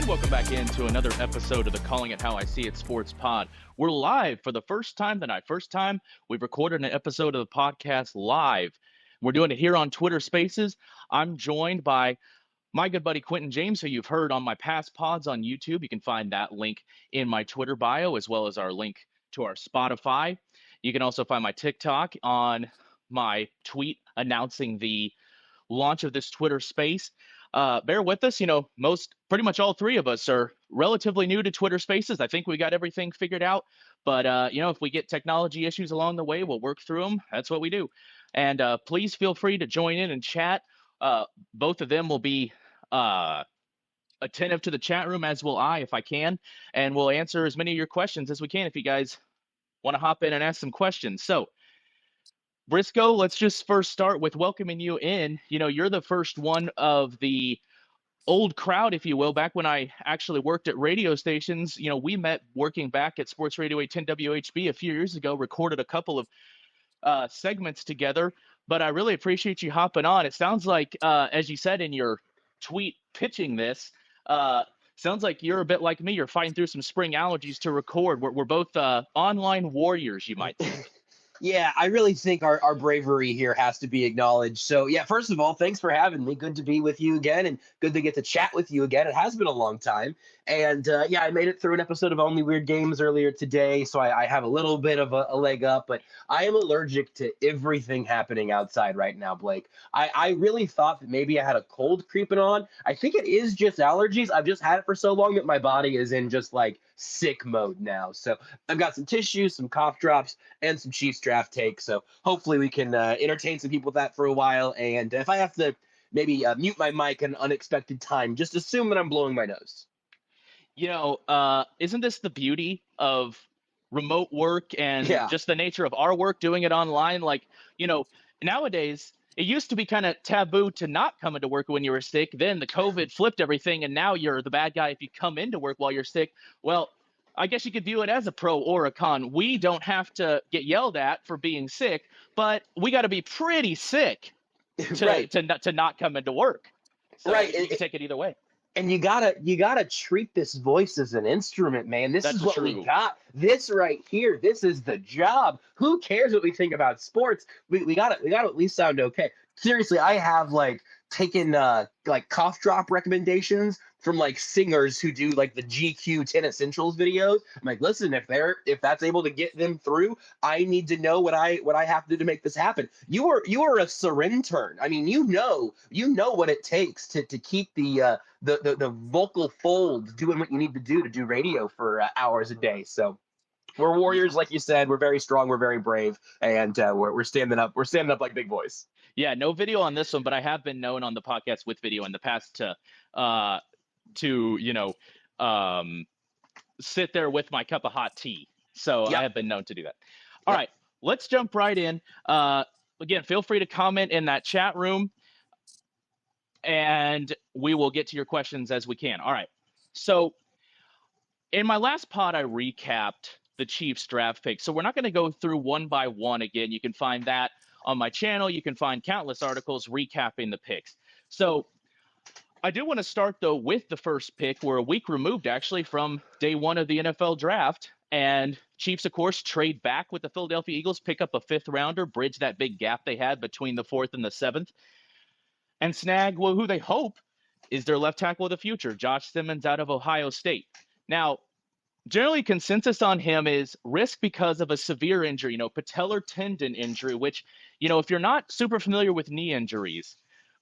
And welcome back into another episode of the Calling It How I See It Sports Pod. We're live for the first time tonight. First time we've recorded an episode of the podcast live. We're doing it here on Twitter Spaces. I'm joined by my good buddy Quentin James, who you've heard on my past pods on YouTube. You can find that link in my Twitter bio, as well as our link to our Spotify. You can also find my TikTok on my tweet announcing the launch of this Twitter space. Bear with us. Pretty much all three of us are relatively new to Twitter Spaces. I think we got everything figured out. But, if we get technology issues along the way, we'll work through them. That's what we do. And please feel free to join in and chat. Both of them will be attentive to the chat room, as will I, if I can. And we'll answer as many of your questions as we can if you guys want to hop in and ask some questions. So, Briscoe, let's just first start with welcoming you in. You're the first one of the old crowd, if you will. Back when I actually worked at radio stations, we met working back at Sports Radio 810 WHB a few years ago, recorded a couple of segments together. But I really appreciate you hopping on. It sounds like, as you said in your tweet pitching this, sounds like you're a bit like me. You're fighting through some spring allergies to record. We're both online warriors, you might think. Yeah, I really think our bravery here has to be acknowledged. So, yeah, first of all, thanks for having me. Good to be with you again and good to get to chat with you again. It has been a long time. And, I made it through an episode of Only Weird Games earlier today, so I have a little bit of a leg up. But I am allergic to everything happening outside right now, Blake. I really thought that maybe I had a cold creeping on. I think it is just allergies. I've just had it for so long that my body is in just, sick mode now. So I've got some tissues, some cough drops, and some Chiefs draft takes. So hopefully we can entertain some people with that for a while. And if I have to maybe mute my mic at an unexpected time, just assume that I'm blowing my nose. Isn't this the beauty of remote work and Yeah. just the nature of our work doing it online? Nowadays, it used to be kind of taboo to not come into work when you were sick. Then the COVID flipped everything, and now you're the bad guy if you come into work while you're sick. Well, I guess you could view it as a pro or a con. We don't have to get yelled at for being sick, but we got to be pretty sick to not come into work. So Right. You can take it either way. And you gotta treat this voice as an instrument, man. This That's is what true. we got. This right here, this is the job. Who cares what we think about sports? We gotta at least sound okay. Seriously, I have taken cough drop recommendations from singers who do the GQ 10 Essentials videos. I'm like, listen, if that's able to get them through, I need to know what I have to do to make this happen. You are a Serentern. I mean, you know what it takes to keep the vocal folds doing what you need to do radio for hours a day. So we're warriors, like you said. We're very strong. We're very brave, and we're standing up. We're standing up like big boys. Yeah, no video on this one, but I have been known on the podcast with video in the past to sit there with my cup of hot tea. So Yep. I have been known to do that. All right, let's jump right in. Again, feel free to comment in that chat room, and we will get to your questions as we can. All right. So in my last pod, I recapped the Chiefs draft pick. So we're not going to go through one by one again. You can find that on my channel. You can find countless articles recapping the picks. So I do want to start, though, with the first pick. We're a week removed, actually, from day one of the NFL draft. And Chiefs, of course, trade back with the Philadelphia Eagles, pick up a fifth rounder, bridge that big gap they had between the fourth and the seventh, and snag who they hope is their left tackle of the future, Josh Simmons out of Ohio State. Now, generally consensus on him is risk because of a severe injury, patellar tendon injury, which, if you're not super familiar with knee injuries,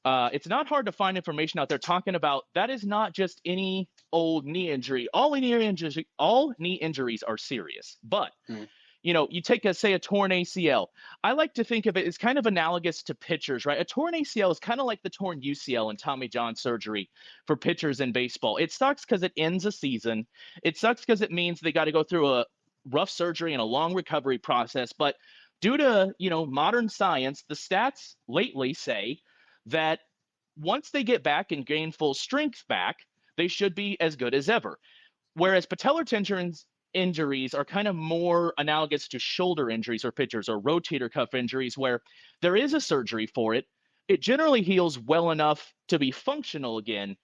it's not hard to find information out there talking about that is not just any old knee injury. All knee injuries are serious, but you take say a torn ACL. I like to think of it as kind of analogous to pitchers, right? A torn ACL is kind of like the torn UCL and Tommy John surgery for pitchers in baseball. It sucks because it ends a season. It sucks because it means they got to go through a rough surgery and a long recovery process. But due to, modern science, the stats lately say that once they get back and gain full strength back, they should be as good as ever. Whereas patellar tendons injuries are kind of more analogous to shoulder injuries for pitchers or rotator cuff injuries where there is a surgery for it. It generally heals well enough to be functional again,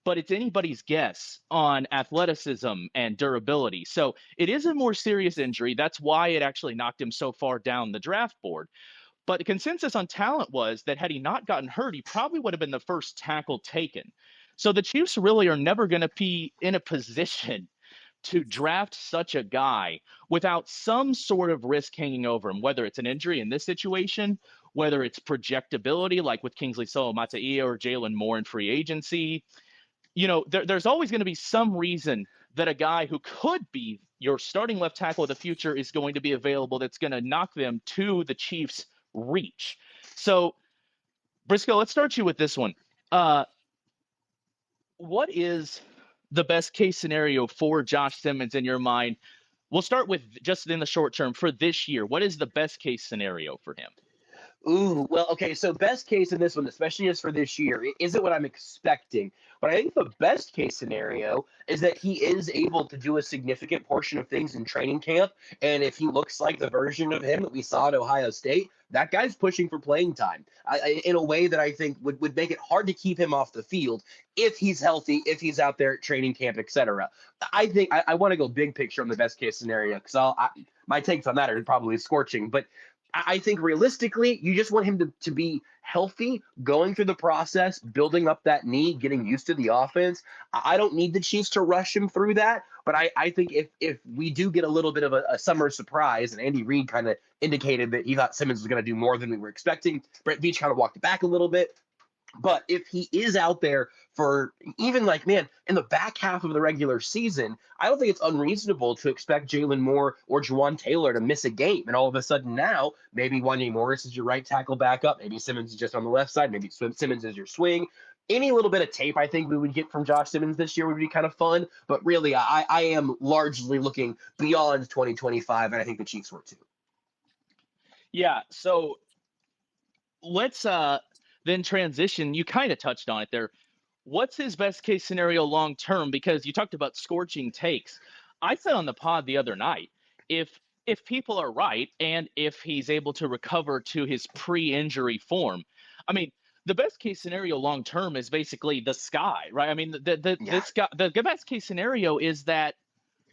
but it's anybody's guess on athleticism and durability. So it is a more serious injury. That's why it actually knocked him so far down the draft board. But the consensus on talent was that had he not gotten hurt, he probably would have been the first tackle taken. So the Chiefs really are never going to be in a position to draft such a guy without some sort of risk hanging over him, whether it's an injury in this situation, whether it's projectability, like with Kingsley Suamataia or Jalen Moore in free agency. There's always going to be some reason that a guy who could be your starting left tackle of the future is going to be available that's going to knock them to the Chiefs' reach. So, Briscoe, let's start you with this one. What is the best case scenario for Josh Simmons in your mind? We'll start with just in the short term for this year. What is the best case scenario for him? Ooh, well, okay. So best case in this one, especially as for this year, it isn't what I'm expecting. But I think the best case scenario is that he is able to do a significant portion of things in training camp. And if he looks like the version of him that we saw at Ohio State, that guy's pushing for playing time in a way that I think would make it hard to keep him off the field if he's healthy, if he's out there at training camp, etc. I think I want to go big picture on the best case scenario because my takes on that are probably scorching, but I think realistically, you just want him to be healthy, going through the process, building up that knee, getting used to the offense. I don't need the Chiefs to rush him through that, but I think if we do get a little bit of a summer surprise, and Andy Reid kind of indicated that he thought Simmons was going to do more than we were expecting, Brett Veach kind of walked it back a little bit. But if he is out there for even in the back half of the regular season, I don't think it's unreasonable to expect Jalen Moore or Juwan Taylor to miss a game. And all of a sudden now, maybe Wanya Morris is your right tackle backup. Maybe Simmons is just on the left side. Maybe Simmons is your swing. Any little bit of tape I think we would get from Josh Simmons this year would be kind of fun. But really, I am largely looking beyond 2025, and I think the Chiefs were too. Yeah, so let's then transition. You kind of touched on it there. What's his best case scenario long term? Because you talked about scorching takes. I said on the pod the other night, if people are right and if he's able to recover to his pre-injury form, I mean, the best case scenario long term is basically the sky, right? I mean, the best case scenario is that,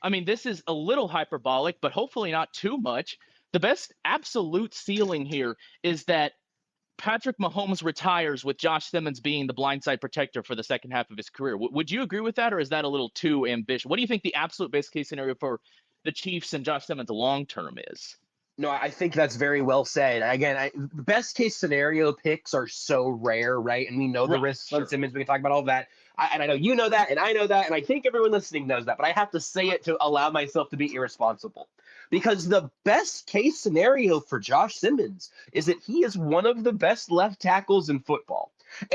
I mean, this is a little hyperbolic, but hopefully not too much. The best absolute ceiling here is that Patrick Mahomes retires with Josh Simmons being the blindside protector for the second half of his career. Would you agree with that, or is that a little too ambitious? What do you think the absolute best case scenario for the Chiefs and Josh Simmons long term is? No, I think that's very well said. Again, the best case scenario picks are so rare, right? And we know the Right, risks on sure. Simmons. We can talk about all that. And I know you know that, and I know that, and I think everyone listening knows that. But I have to say it to allow myself to be irresponsible. Because the best case scenario for Josh Simmons is that he is one of the best left tackles in football.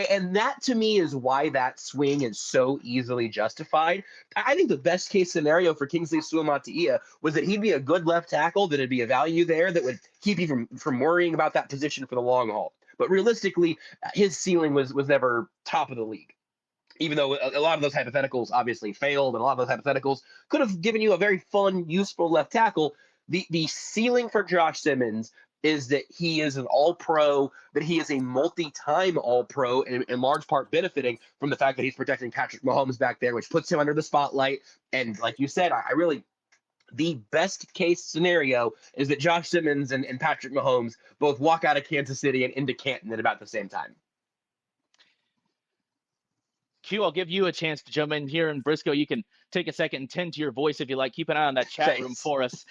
And that to me is why that swing is so easily justified. I think the best case scenario for Kingsley Suamataia was that he'd be a good left tackle, that it'd be a value there that would keep you from worrying about that position for the long haul. But realistically, his ceiling was never top of the league. Even though a lot of those hypotheticals obviously failed, and a lot of those hypotheticals could have given you a very fun, useful left tackle, the ceiling for Josh Simmons is that he is an all-pro, that he is a multi-time all-pro, and in large part benefiting from the fact that he's protecting Patrick Mahomes back there, which puts him under the spotlight. And like you said, I really the best case scenario is that Josh Simmons and Patrick Mahomes both walk out of Kansas City and into Canton at about the same time. Q, I'll give you a chance to jump in here. And Briscoe, you can take a second and tend to your voice if you like. Keep an eye on that chat room for us.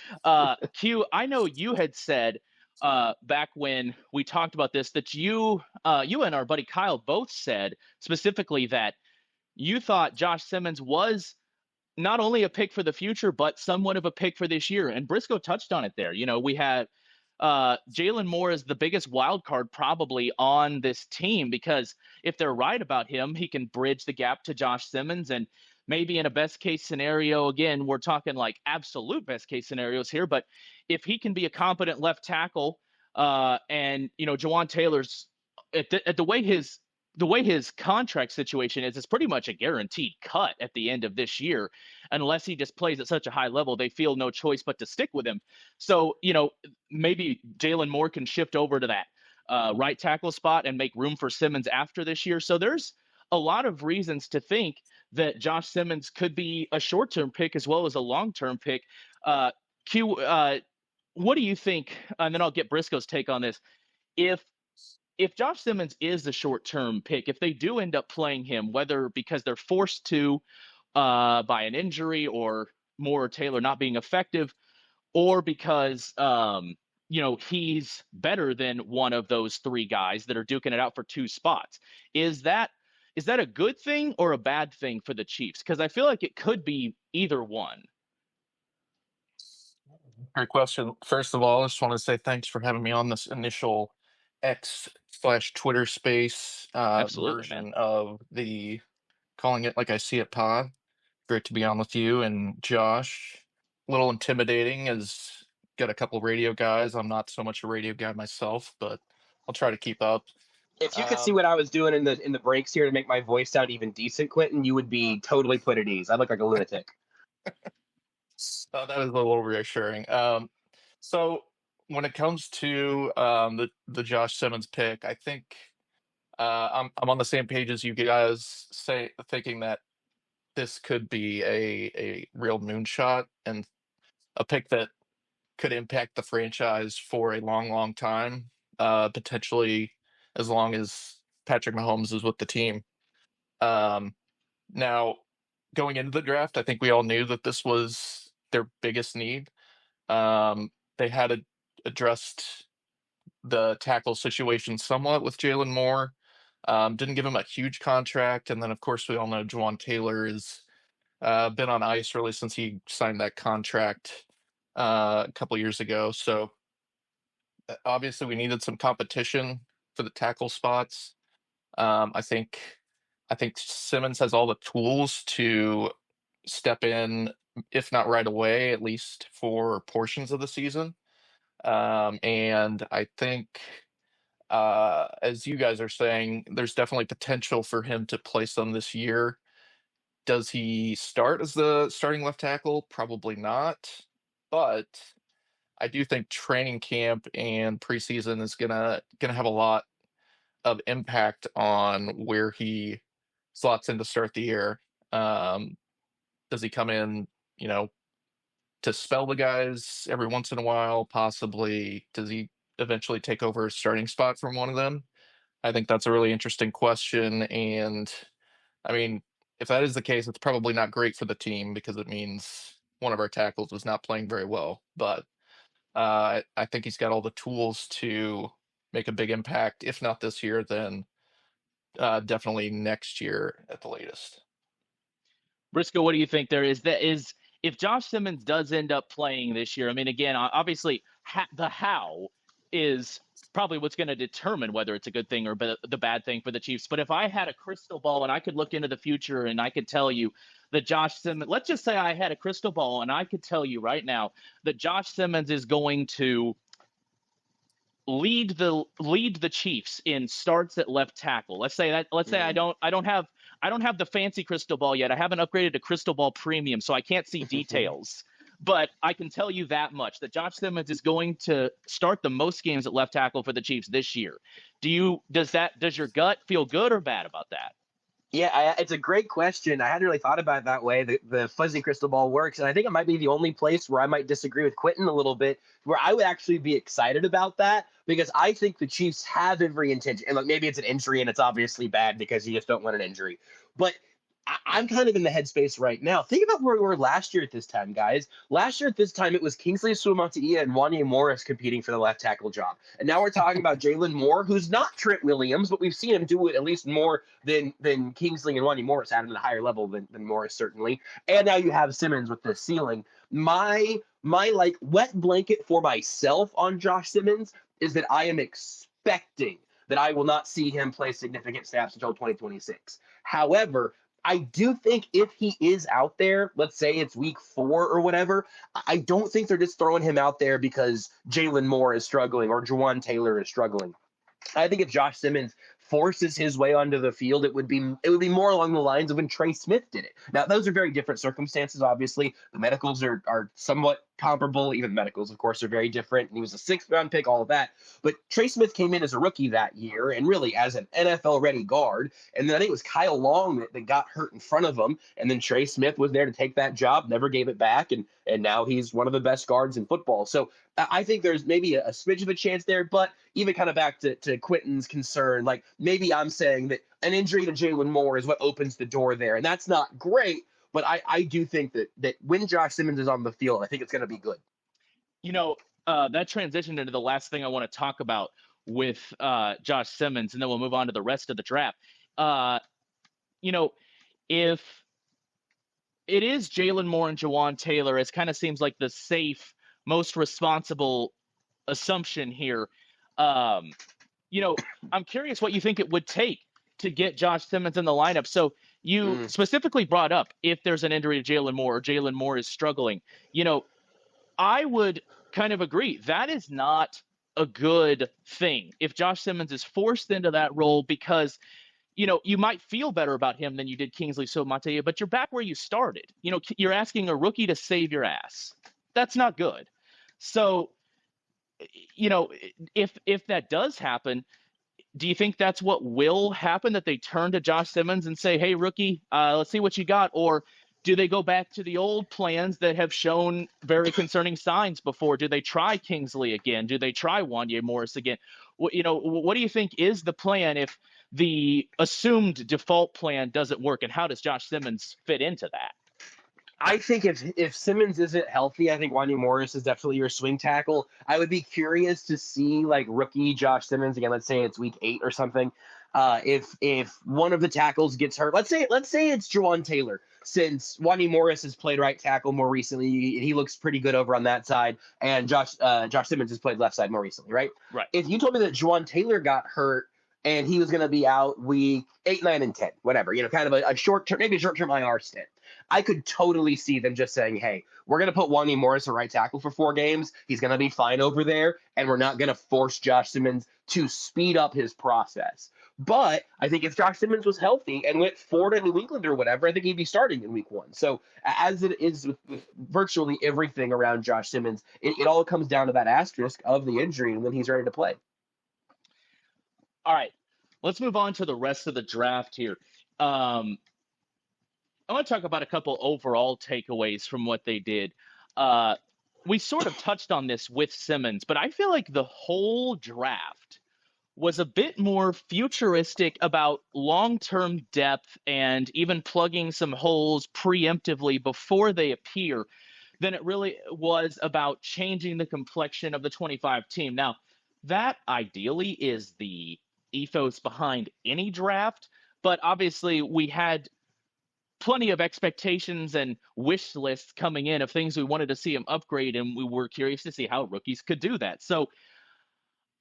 Q, I know you had said back when we talked about this that you and our buddy Kyle both said specifically that you thought Josh Simmons was not only a pick for the future, but somewhat of a pick for this year. And Briscoe touched on it there. We had Jalen Moore is the biggest wild card probably on this team, because if they're right about him, he can bridge the gap to Josh Simmons. And maybe in a best case scenario, again, we're talking like absolute best case scenarios here, but if he can be a competent left tackle, and Juwan Taylor's at the way his contract situation is, it's pretty much a guaranteed cut at the end of this year. Unless he just plays at such a high level, they feel no choice but to stick with him. So, maybe Jalen Moore can shift over to that right tackle spot and make room for Simmons after this year. So there's a lot of reasons to think that Josh Simmons could be a short-term pick as well as a long-term pick. Uh, Q, what do you think? And then I'll get Briscoe's take on this. If if Josh Simmons is the short-term pick, if they do end up playing him, whether because they're forced to by an injury or Moore or Taylor not being effective, or because he's better than one of those three guys that are duking it out for two spots. Is that a good thing or a bad thing for the Chiefs? Because I feel like it could be either one. Great question. First of all, I just want to say thanks for having me on this initial X/Twitter space Absolutely, man. version of the Calling It Like I See It pod. Great to be on with you and Josh. A little intimidating as got a couple radio guys. I'm not so much a radio guy myself, but I'll try to keep up. If you could see what I was doing in the breaks here to make my voice sound even decent, Quentin, you would be totally put at ease. I look like a lunatic. So that was a little reassuring. So when it comes to the Josh Simmons pick, I think I'm on the same page as you guys, thinking that this could be a real moonshot and a pick that could impact the franchise for a long, long time, potentially as long as Patrick Mahomes is with the team. Now, going into the draft, I think we all knew that this was their biggest need. They had addressed the tackle situation somewhat with Jalen Moore. Didn't give him a huge contract, and then of course we all know Juwan Taylor has been on ice really since he signed that contract a couple years ago. So obviously we needed some competition for the tackle spots. I think Simmons has all the tools to step in, if not right away, at least for portions of the season. And I think, as you guys are saying, there's definitely potential for him to play some this year. Does he start as the starting left tackle? Probably not. But I do think training camp and preseason is gonna have a lot of impact on where he slots in to start the year. Does he come in, to spell the guys every once in a while? Possibly. Does he eventually take over a starting spot from one of them? I think that's a really interesting question. And I mean, if that is the case, it's probably not great for the team because it means one of our tackles was not playing very well. But I think he's got all the tools to make a big impact. If not this year, then definitely next year at the latest. Briscoe, what do you think there is if Josh Simmons does end up playing this year? I mean, again, obviously the how is probably what's going to determine whether it's a good thing or the bad thing for the Chiefs. But if I had a crystal ball and I could look into the future and I could tell you that Josh Simmons, let's just say I had a crystal ball and I could tell you right now that Josh Simmons is going to lead the Chiefs in starts at left tackle. Let's say I don't have the fancy crystal ball yet. I haven't upgraded to Crystal Ball Premium, so I can't see details. But I can tell you that much, that Josh Simmons is going to start the most games at left tackle for the Chiefs this year. Does your gut feel good or bad about that? Yeah, it's a great question. I hadn't really thought about it that way. The fuzzy crystal ball works, and I think it might be the only place where I might disagree with Quentin a little bit, where I would actually be excited about that, because I think the Chiefs have every intention. And look, maybe it's an injury, and it's obviously bad because you just don't want an injury. But I'm kind of in the headspace right now. Think about where we were last year at this time, guys. Last year at this time, it was Kingsley Suamataia and Wanya Morris competing for the left tackle job. And now we're talking about Jalen Moore, who's not Trent Williams, but we've seen him do it at least more than Kingsley and Wanya Morris had at a higher level than Morris, certainly. And now you have Simmons with the ceiling. My like wet blanket for myself on Josh Simmons is that I am expecting that I will not see him play significant snaps until 2026. However, I do think if he is out there, let's say it's week 4 or whatever, I don't think they're just throwing him out there because Jalen Moore is struggling or Juwan Taylor is struggling. I think if Josh Simmons forces his way onto the field, it would be more along the lines of when Trey Smith did it. Now, those are very different circumstances, obviously. The medicals are somewhat comparable. Even medicals, of course, are very different. And he was a 6th-round pick, all of that. But Trey Smith came in as a rookie that year and really as an NFL-ready guard. And then I think it was Kyle Long that got hurt in front of him. And then Trey Smith was there to take that job, never gave it back. And now he's one of the best guards in football. So I think there's maybe a smidge of a chance there. But even kind of back to Quentin's concern, like maybe I'm saying that an injury to Jalen Moore is what opens the door there. And that's not great. But I do think that when Josh Simmons is on the field, I think it's going to be good. That transitioned into the last thing I want to talk about with Josh Simmons, and then we'll move on to the rest of the draft. If it is Jalen Moore and Jawan Taylor, it kind of seems like the safe, most responsible assumption here. I'm curious what you think it would take to get Josh Simmons in the lineup. So you specifically brought up if there's an injury to Jalen Moore or Jalen Moore is struggling. I would kind of agree. That is not a good thing if Josh Simmons is forced into that role because, you might feel better about him than you did Kingsley Somatea, but you're back where you started. You're asking a rookie to save your ass. That's not good. So, if that does happen, do you think that's what will happen, that they turn to Josh Simmons and say, hey, rookie, let's see what you got? Or do they go back to the old plans that have shown very concerning signs before? Do they try Kingsley again? Do they try Wanya Morris again? What do you think is the plan if the assumed default plan doesn't work? And how does Josh Simmons fit into that? I think if Simmons isn't healthy, I think Wanya Morris is definitely your swing tackle. I would be curious to see like rookie Josh Simmons again. Let's say it's week 8 or something. If one of the tackles gets hurt, let's say it's Jawan Taylor, since Wanya Morris has played right tackle more recently. He looks pretty good over on that side, and Josh Simmons has played left side more recently, right? Right. If you told me that Jawan Taylor got hurt and he was going to be out week 8, 9, and 10, whatever, kind of a short-term, maybe a short-term IR stint, I could totally see them just saying, hey, we're going to put Wanya Morris at right tackle for 4 games. He's going to be fine over there, and we're not going to force Josh Simmons to speed up his process. But I think if Josh Simmons was healthy and went 4 to New England or whatever, I think he'd be starting in week 1. So as it is with virtually everything around Josh Simmons, it all comes down to that asterisk of the injury and when he's ready to play. All right, let's move on to the rest of the draft here. I want to talk about a couple overall takeaways from what they did. We sort of touched on this with Simmons, but I feel like the whole draft was a bit more futuristic about long-term depth and even plugging some holes preemptively before they appear than it really was about changing the complexion of the 25 team. Now, that ideally is the ethos behind any draft, but obviously we had plenty of expectations and wish lists coming in of things we wanted to see him upgrade, and we were curious to see how rookies could do that. So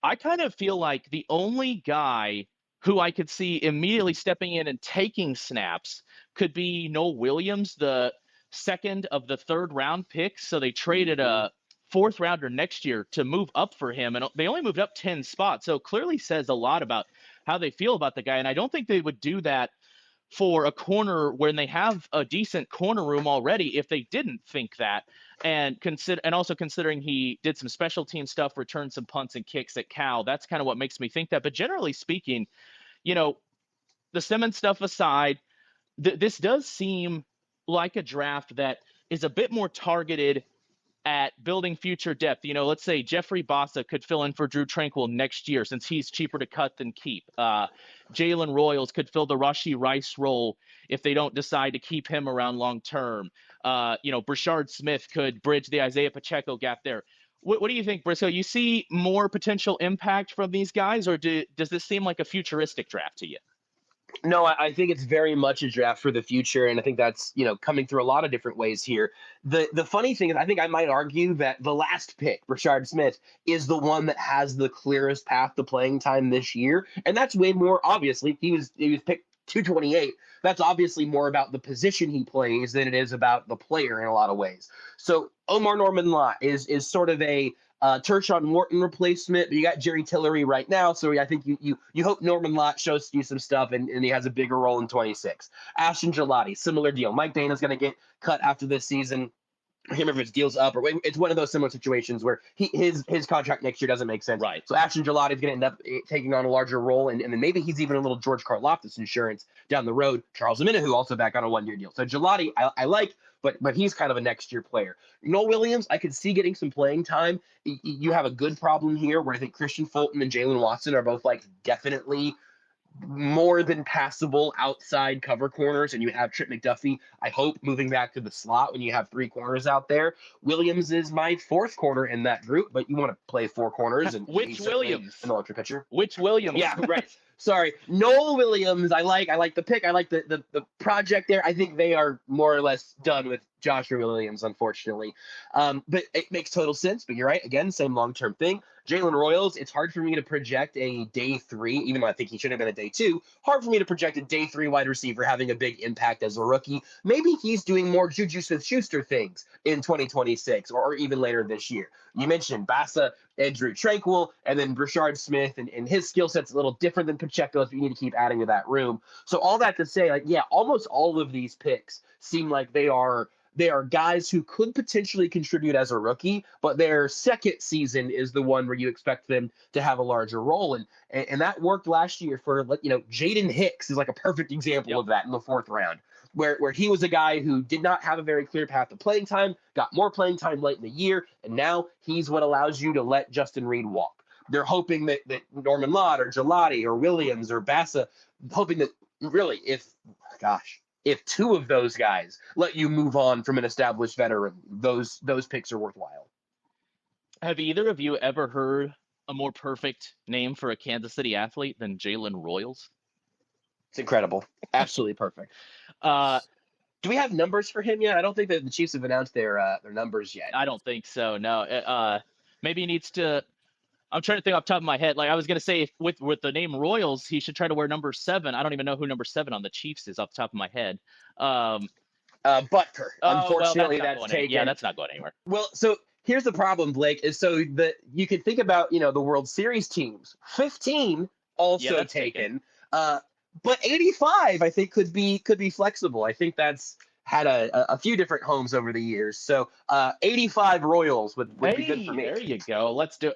I kind of feel like the only guy who I could see immediately stepping in and taking snaps could be Noel Williams, the second of the 3rd round picks. So they traded a 4th rounder next year to move up for him, and they only moved up 10 spots. So clearly says a lot about how they feel about the guy. And I don't think they would do that for a corner when they have a decent corner room already if they didn't think that. And also considering he did some special team stuff, returned some punts and kicks at Cal, that's kind of what makes me think that. But generally speaking, the Simmons stuff aside, this does seem like a draft that is a bit more targeted at building future depth. Let's say Jeffrey Bassa could fill in for Drew Tranquill next year since he's cheaper to cut than keep. Jalen Royals could fill the Rashee Rice role if they don't decide to keep him around long term. Brashard Smith could bridge the Isaiah Pacheco gap there. What do you think, Briscoe? You see more potential impact from these guys, or does this seem like a futuristic draft to you? No, I think it's very much a draft for the future, and I think that's coming through a lot of different ways here. The funny thing is, I think I might argue that the last pick, Brashard Smith, is the one that has the clearest path to playing time this year, and that's way more obviously. He was picked 228. That's obviously more about the position he plays than it is about the player in a lot of ways. So Omar Norman-Lott is sort of a Tershawn Morton replacement, but you got Jerry Tillery right now, so I think you hope Norman Lott shows you some stuff and he has a bigger role in 26. Ashton Gelati, similar deal. Mike Dana's going to get cut after this season. I can't remember if it's deals up or it's one of those similar situations where his contract next year doesn't make sense. Right. So Ashton Gelati is going to end up taking on a larger role, and then maybe he's even a little George Karlaftis insurance down the road. Charles Omenihu also back on a 1-year deal. So Gelati, I like, but he's kind of a next year player. Noel Williams, I could see getting some playing time. You have a good problem here where I think Christian Fulton and Jalen Watson are both like definitely more than passable outside cover corners, and you have Trip McDuffie, I hope, moving back to the slot when you have 3 corners out there. Williams is my 4th corner in that group, but you want to play 4 corners. And Which Williams? An electric pitcher. Which Williams? Yeah, right. Sorry. Noel Williams, I like the pick. I like the project there. I think they are more or less done with Joshua Williams, unfortunately. But it makes total sense. But you're right. Again, same long-term thing. Jalen Royals, it's hard for me to project a day 3, even though I think he should have been a day 2. Hard for me to project a day 3 wide receiver having a big impact as a rookie. Maybe he's doing more Juju Smith-Schuster things in 2026 or even later this year. You mentioned Bassa and Drew Tranquil, and then Brashard Smith, and his skill set's a little different than Pacheco's, but you need to keep adding to that room. So all that to say, like, yeah, almost all of these picks seem like they are guys who could potentially contribute as a rookie, but their second season is the one where you expect them to have a larger role. And that worked last year for, Jaden Hicks is like a perfect example of that in the 4th round, where he was a guy who did not have a very clear path to playing time, got more playing time late in the year, and now he's what allows you to let Justin Reed walk. They're hoping that Norman Lott or Gelati or Williams or Bassa, hoping that really if 2 of those guys let you move on from an established veteran, those picks are worthwhile. Have either of you ever heard a more perfect name for a Kansas City athlete than Jalen Royals? It's incredible. Absolutely perfect. Do we have numbers for him yet? I don't think that the Chiefs have announced their numbers yet. I don't think so, no. Maybe he needs to – I'm trying to think off the top of my head. Like I was going to say, with the name Royals, he should try to wear number 7. I don't even know who number 7 on the Chiefs is off the top of my head. Butker. Unfortunately, that's taken. Yeah, that's not going anywhere. Well, so here's the problem, Blake, is so that you can think about, the World Series teams. 15 also taken. But 85, I think, could be flexible. I think that's had a few different homes over the years. So 85 Royals would be good for me. There you go. Let's do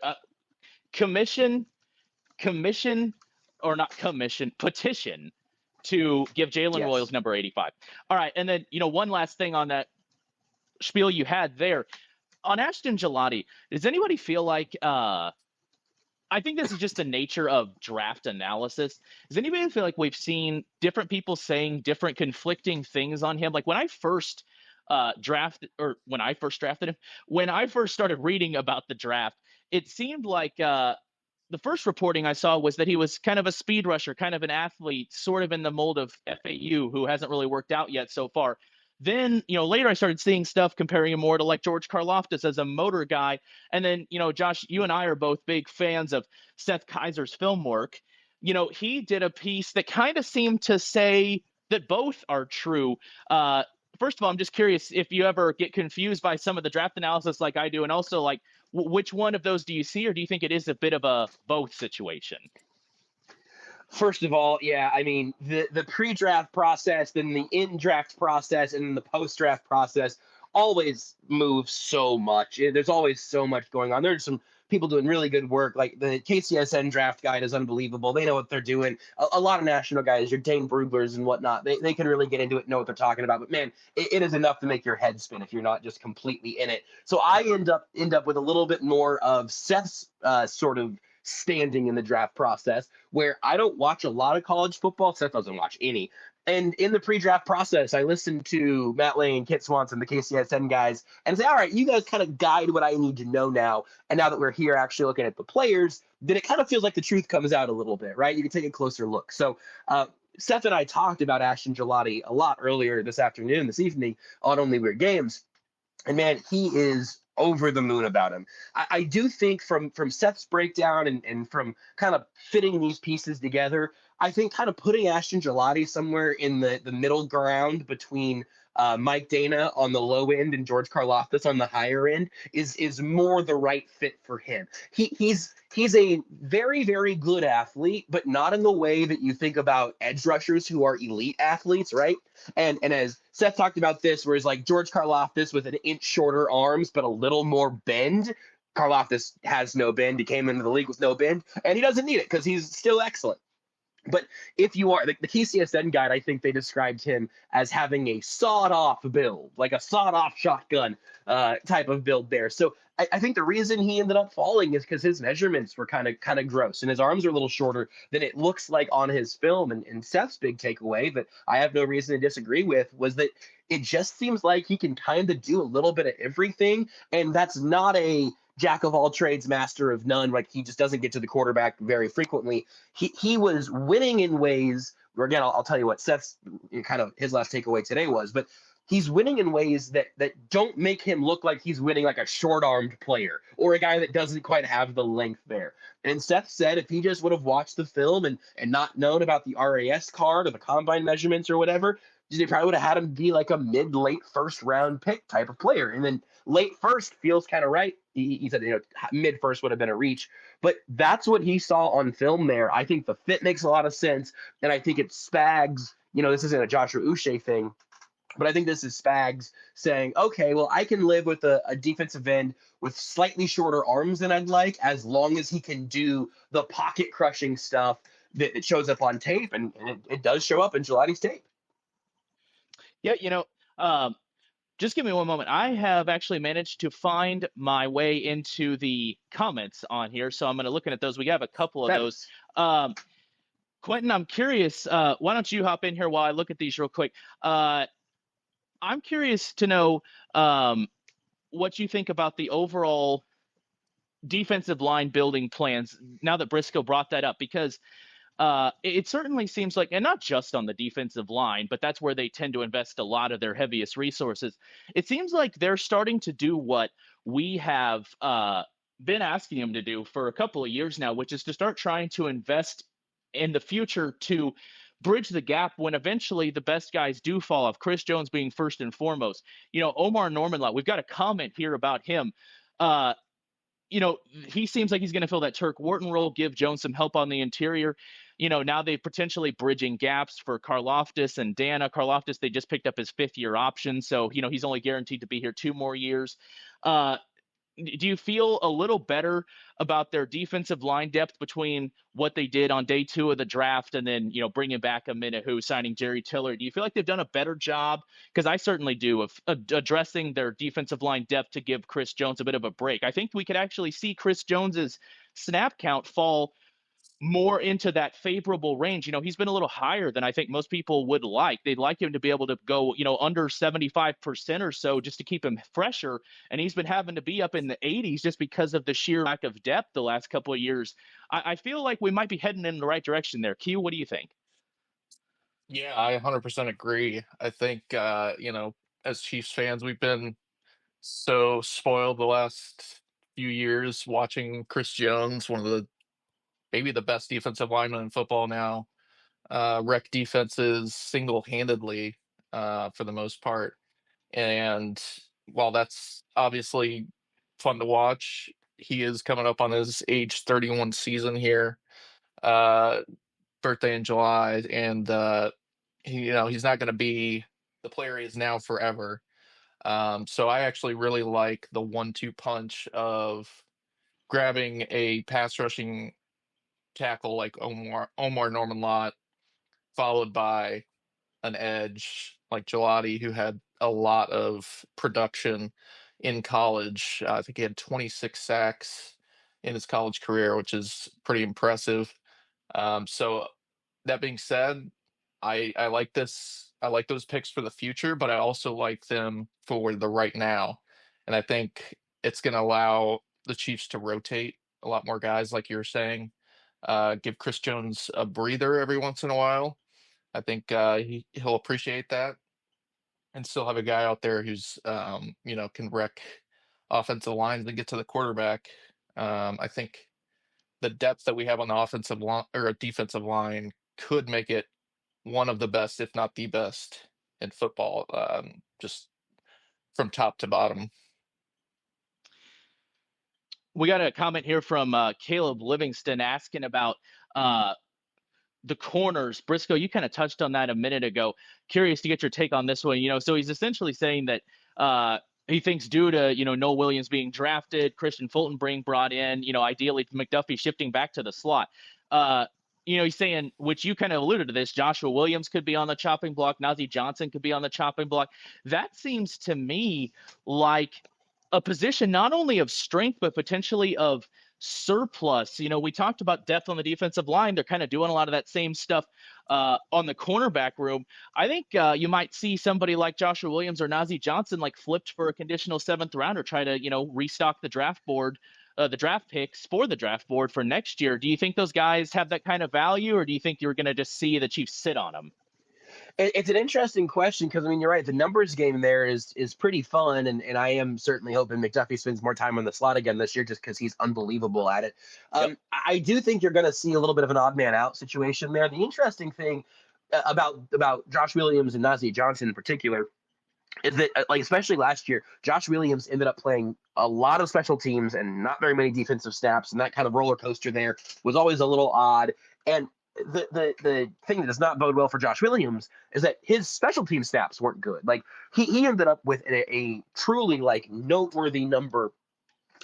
petition to give Jalen Royals number 85. All right, and then one last thing on that spiel you had there on Ashton Gelati. Does anybody feel like I think this is just the nature of draft analysis. Does anybody feel like we've seen different people saying different conflicting things on him? Like when I first drafted him, when I first started reading about the draft, it seemed like the first reporting I saw was that he was kind of a speed rusher, kind of an athlete, sort of in the mold of FAU, who hasn't really worked out yet so far. Then, later I started seeing stuff comparing him more to like George Karlaftis as a motor guy. And then, Josh, you and I are both big fans of Seth Kaiser's film work. He did a piece that kind of seemed to say that both are true. First of all, I'm just curious if you ever get confused by some of the draft analysis like I do, and also like which one of those do you see, or do you think it is a bit of a both situation? First of all, yeah, I mean, the pre-draft process, then the in-draft process, and then the post-draft process always moves so much. There's always so much going on. There's some people doing really good work. Like the KCSN draft guide is unbelievable. They know what they're doing. A lot of national guys, your Dane Bruglers and whatnot, they can really get into it and know what they're talking about. But man, it is enough to make your head spin if you're not just completely in it. So I end up with a little bit more of Seth's sort of standing in the draft process, where I don't watch a lot of college football. Seth doesn't watch any. And in the pre-draft process, I listened to Matt Lane, Kit Swanson, the KCSN guys, and say, all right, you guys kind of guide what I need to know now. And now that we're here actually looking at the players, then it kind of feels like the truth comes out a little bit, right? You can take a closer look. So Seth and I talked about Ashton Gelati a lot earlier this evening on Only Weird Games. And man, he is over the moon about him. I do think from Seth's breakdown and from kind of fitting these pieces together, I think kind of putting Ashton Gelati somewhere in the middle ground between Mike Dana on the low end and George Karlaftis on the higher end is more the right fit for him. He's a very, very good athlete, but not in the way that you think about edge rushers who are elite athletes, right? And as Seth talked about this, where he's like George Karlaftis with an inch shorter arms but a little more bend. Karlaftis has no bend. He came into the league with no bend, and he doesn't need it because he's still excellent. But if you are the KCSN guide, I think they described him as having a sawed-off build, like a sawed-off shotgun type of build there. So I think the reason he ended up falling is because his measurements were kind of gross, and his arms are a little shorter than it looks like on his film. And Seth's big takeaway that I have no reason to disagree with was that it just seems like he can kind of do a little bit of everything, and that's not a jack of all trades, master of none. Like he just doesn't get to the quarterback very frequently. He was winning in ways where, again, I'll tell you what Seth's kind of his last takeaway today was, but he's winning in ways that don't make him look like he's winning like a short-armed player or a guy that doesn't quite have the length there. And Seth said if he just would have watched the film and not known about the RAS card or the combine measurements or whatever, they probably would have had him be like a mid-late first-round pick type of player. And then late first feels kind of right. He said, mid first would have been a reach, but that's what he saw on film there. I think the fit makes a lot of sense, and I think it Spags. This isn't a Joshua Uche thing, but I think this is Spags saying, okay, well, I can live with a defensive end with slightly shorter arms than I'd like, as long as he can do the pocket crushing stuff that shows up on tape, and it does show up in Gelati's tape. Yeah, just give me one moment. I have actually managed to find my way into the comments on here, so I'm going to looking at those. We have a couple of those. Quentin, I'm curious. Why don't you hop in here while I look at these real quick? I'm curious to know what you think about the overall defensive line building plans now that Briscoe brought that up, because it certainly seems like, and not just on the defensive line, but that's where they tend to invest a lot of their heaviest resources. It seems like they're starting to do what we have been asking them to do for a couple of years now, which is to start trying to invest in the future to bridge the gap when eventually the best guys do fall off. Chris Jones being first and foremost. Omar Norman, we've got a comment here about him. He seems like he's going to fill that Turk Wharton role, give Jones some help on the interior. Now they potentially bridging gaps for Karlaftis and Dana. Karlaftis, they just picked up his 5th-year option, so he's only guaranteed to be here 2 more years. Do you feel a little better about their defensive line depth between what they did on day 2 of the draft and then bringing back a Minahu, signing Jerry Tiller? Do you feel like they've done a better job? Because I certainly do, of addressing their defensive line depth to give Chris Jones a bit of a break. I think we could actually see Chris Jones's snap count fall more into that favorable range. He's been a little higher than I think most people would like. They'd like him to be able to go, under 75% or so just to keep him fresher. And he's been having to be up in the 80s just because of the sheer lack of depth the last couple of years. I feel like we might be heading in the right direction there. Q, what do you think? Yeah, I 100% agree. I think, as Chiefs fans, we've been so spoiled the last few years watching Chris Jones, one of maybe the best defensive linemen in football now, wreck defenses single-handedly for the most part. And while that's obviously fun to watch, he is coming up on his age 31 season here, birthday in July, and he's not going to be the player he is now forever. So I actually really like the 1-2 punch of grabbing a pass rushing tackle like Omar Norman Lott, followed by an edge like Gelati, who had a lot of production in college. I think he had 26 sacks in his college career, which is pretty impressive. So that being said, I like this. I like those picks for the future, but I also like them for the right now. And I think it's going to allow the Chiefs to rotate a lot more guys, like you were saying. Give Chris Jones a breather every once in a while. I think he'll appreciate that, and still have a guy out there who's can wreck offensive lines and get to the quarterback. I think the depth that we have on the offensive line or a defensive line could make it one of the best, if not the best, in football, just from top to bottom. We got a comment here from Caleb Livingston asking about the corners. Briscoe, you kind of touched on that a minute ago. Curious to get your take on this one. So he's essentially saying that he thinks due to, Noah Williams being drafted, Christian Fulton being brought in, ideally McDuffie shifting back to the slot. He's saying, which you kind of alluded to this, Joshua Williams could be on the chopping block. Najee Johnson could be on the chopping block. That seems to me like a position not only of strength, but potentially of surplus. We talked about depth on the defensive line. They're kind of doing a lot of that same stuff on the cornerback room. I think you might see somebody like Joshua Williams or Najee Johnson like flipped for a conditional 7th round, or try to, restock the draft board, the draft picks for the draft board for next year. Do you think those guys have that kind of value, or do you think you're going to just see the Chiefs sit on them? It's an interesting question because, I mean, you're right. The numbers game there is pretty fun, and I am certainly hoping McDuffie spends more time on the slot again this year just because he's unbelievable at it. Yep. I do think you're going to see a little bit of an odd man out situation there. The interesting thing about Josh Williams and Najee Johnson in particular is that, like, especially last year, Josh Williams ended up playing a lot of special teams and not very many defensive snaps, and that kind of roller coaster there was always a little odd. And the thing that does not bode well for Josh Williams is that his special team snaps weren't good. Like, he ended up with a truly, like, noteworthy number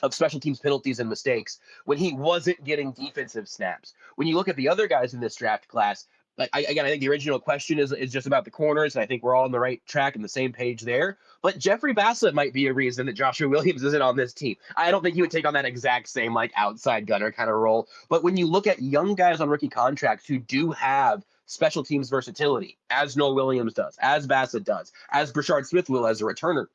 of special teams penalties and mistakes when he wasn't getting defensive snaps. When you look at the other guys in this draft class, like, I think the original question is just about the corners, and I think we're all on the right track and the same page there. But Jeffrey Bassett might be a reason that Joshua Williams isn't on this team. I don't think he would take on that exact same, like, outside gunner kind of role. But when you look at young guys on rookie contracts who do have special teams versatility, as Noah Williams does, as Bassett does, as Brashard Smith will as a returner,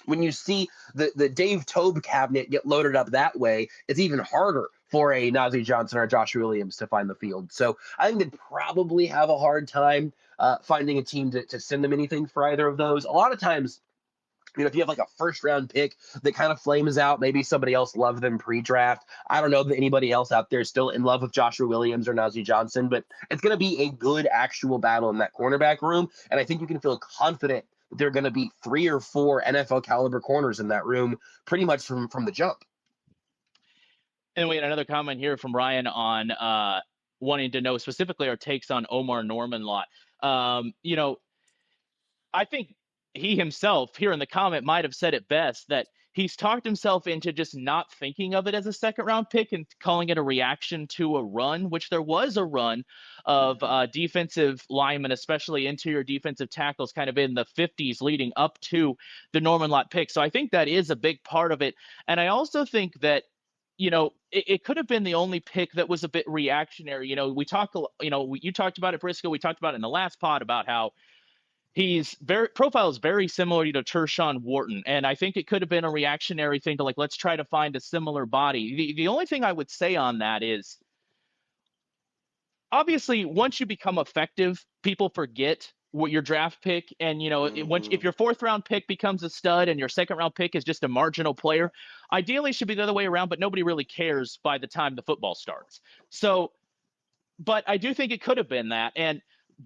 when you see the Dave Tobe cabinet get loaded up that way, it's even harder for a Najee Johnson or Joshua Williams to find the field. So I think they'd probably have a hard time finding a team to send them anything for either of those. A lot of times, if you have like a 1st-round pick that kind of flames out, maybe somebody else loved them pre-draft. I don't know that anybody else out there is still in love with Joshua Williams or Najee Johnson, but it's going to be a good actual battle in that cornerback room, and I think you can feel confident that there are going to be 3 or 4 NFL caliber corners in that room pretty much from the jump. And we had another comment here from Ryan on wanting to know specifically our takes on Omar Norman-Lott. I think he himself here in the comment might have said it best, that he's talked himself into just not thinking of it as a 2nd-round pick and calling it a reaction to a run, which there was a run of defensive linemen, especially interior defensive tackles, kind of in the 50s leading up to the Norman-Lott pick. So I think that is a big part of it. And I also think that, it could have been the only pick that was a bit reactionary. You talked about it, Briscoe. We talked about it in the last pod about how he's profile is very similar to Tershawn Wharton, and I think it could have been a reactionary thing to, like, let's try to find a similar body. The only thing I would say on that is, obviously, once you become effective, people forget what your draft pick, and if your 4th-round pick becomes a stud and your 2nd-round pick is just a marginal player, ideally it should be the other way around, but nobody really cares by the time the football starts. So, but I do think it could have been that, and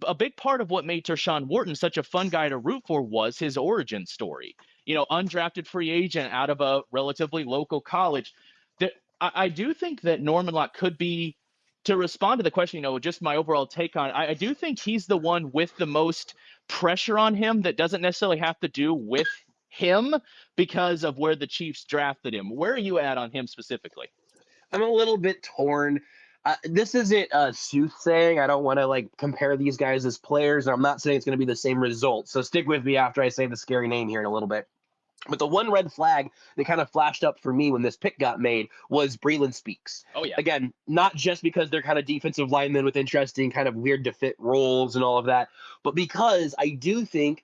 a big part of what made Tershawn Wharton such a fun guy to root for was his origin story. Undrafted free agent out of a relatively local college. I do think that Norman-Lott could be, to respond to the question, just my overall take on it, I do think he's the one with the most pressure on him that doesn't necessarily have to do with him because of where the Chiefs drafted him. Where are you at on him specifically? I'm a little bit torn. This isn't soothsaying. I don't want to compare these guys as players, and I'm not saying it's going to be the same result. So stick with me after I say the scary name here in a little bit. But the one red flag that kind of flashed up for me when this pick got made was Breeland Speaks. Oh, yeah. Again, not just because they're kind of defensive linemen with interesting kind of weird to fit roles and all of that, but because I do think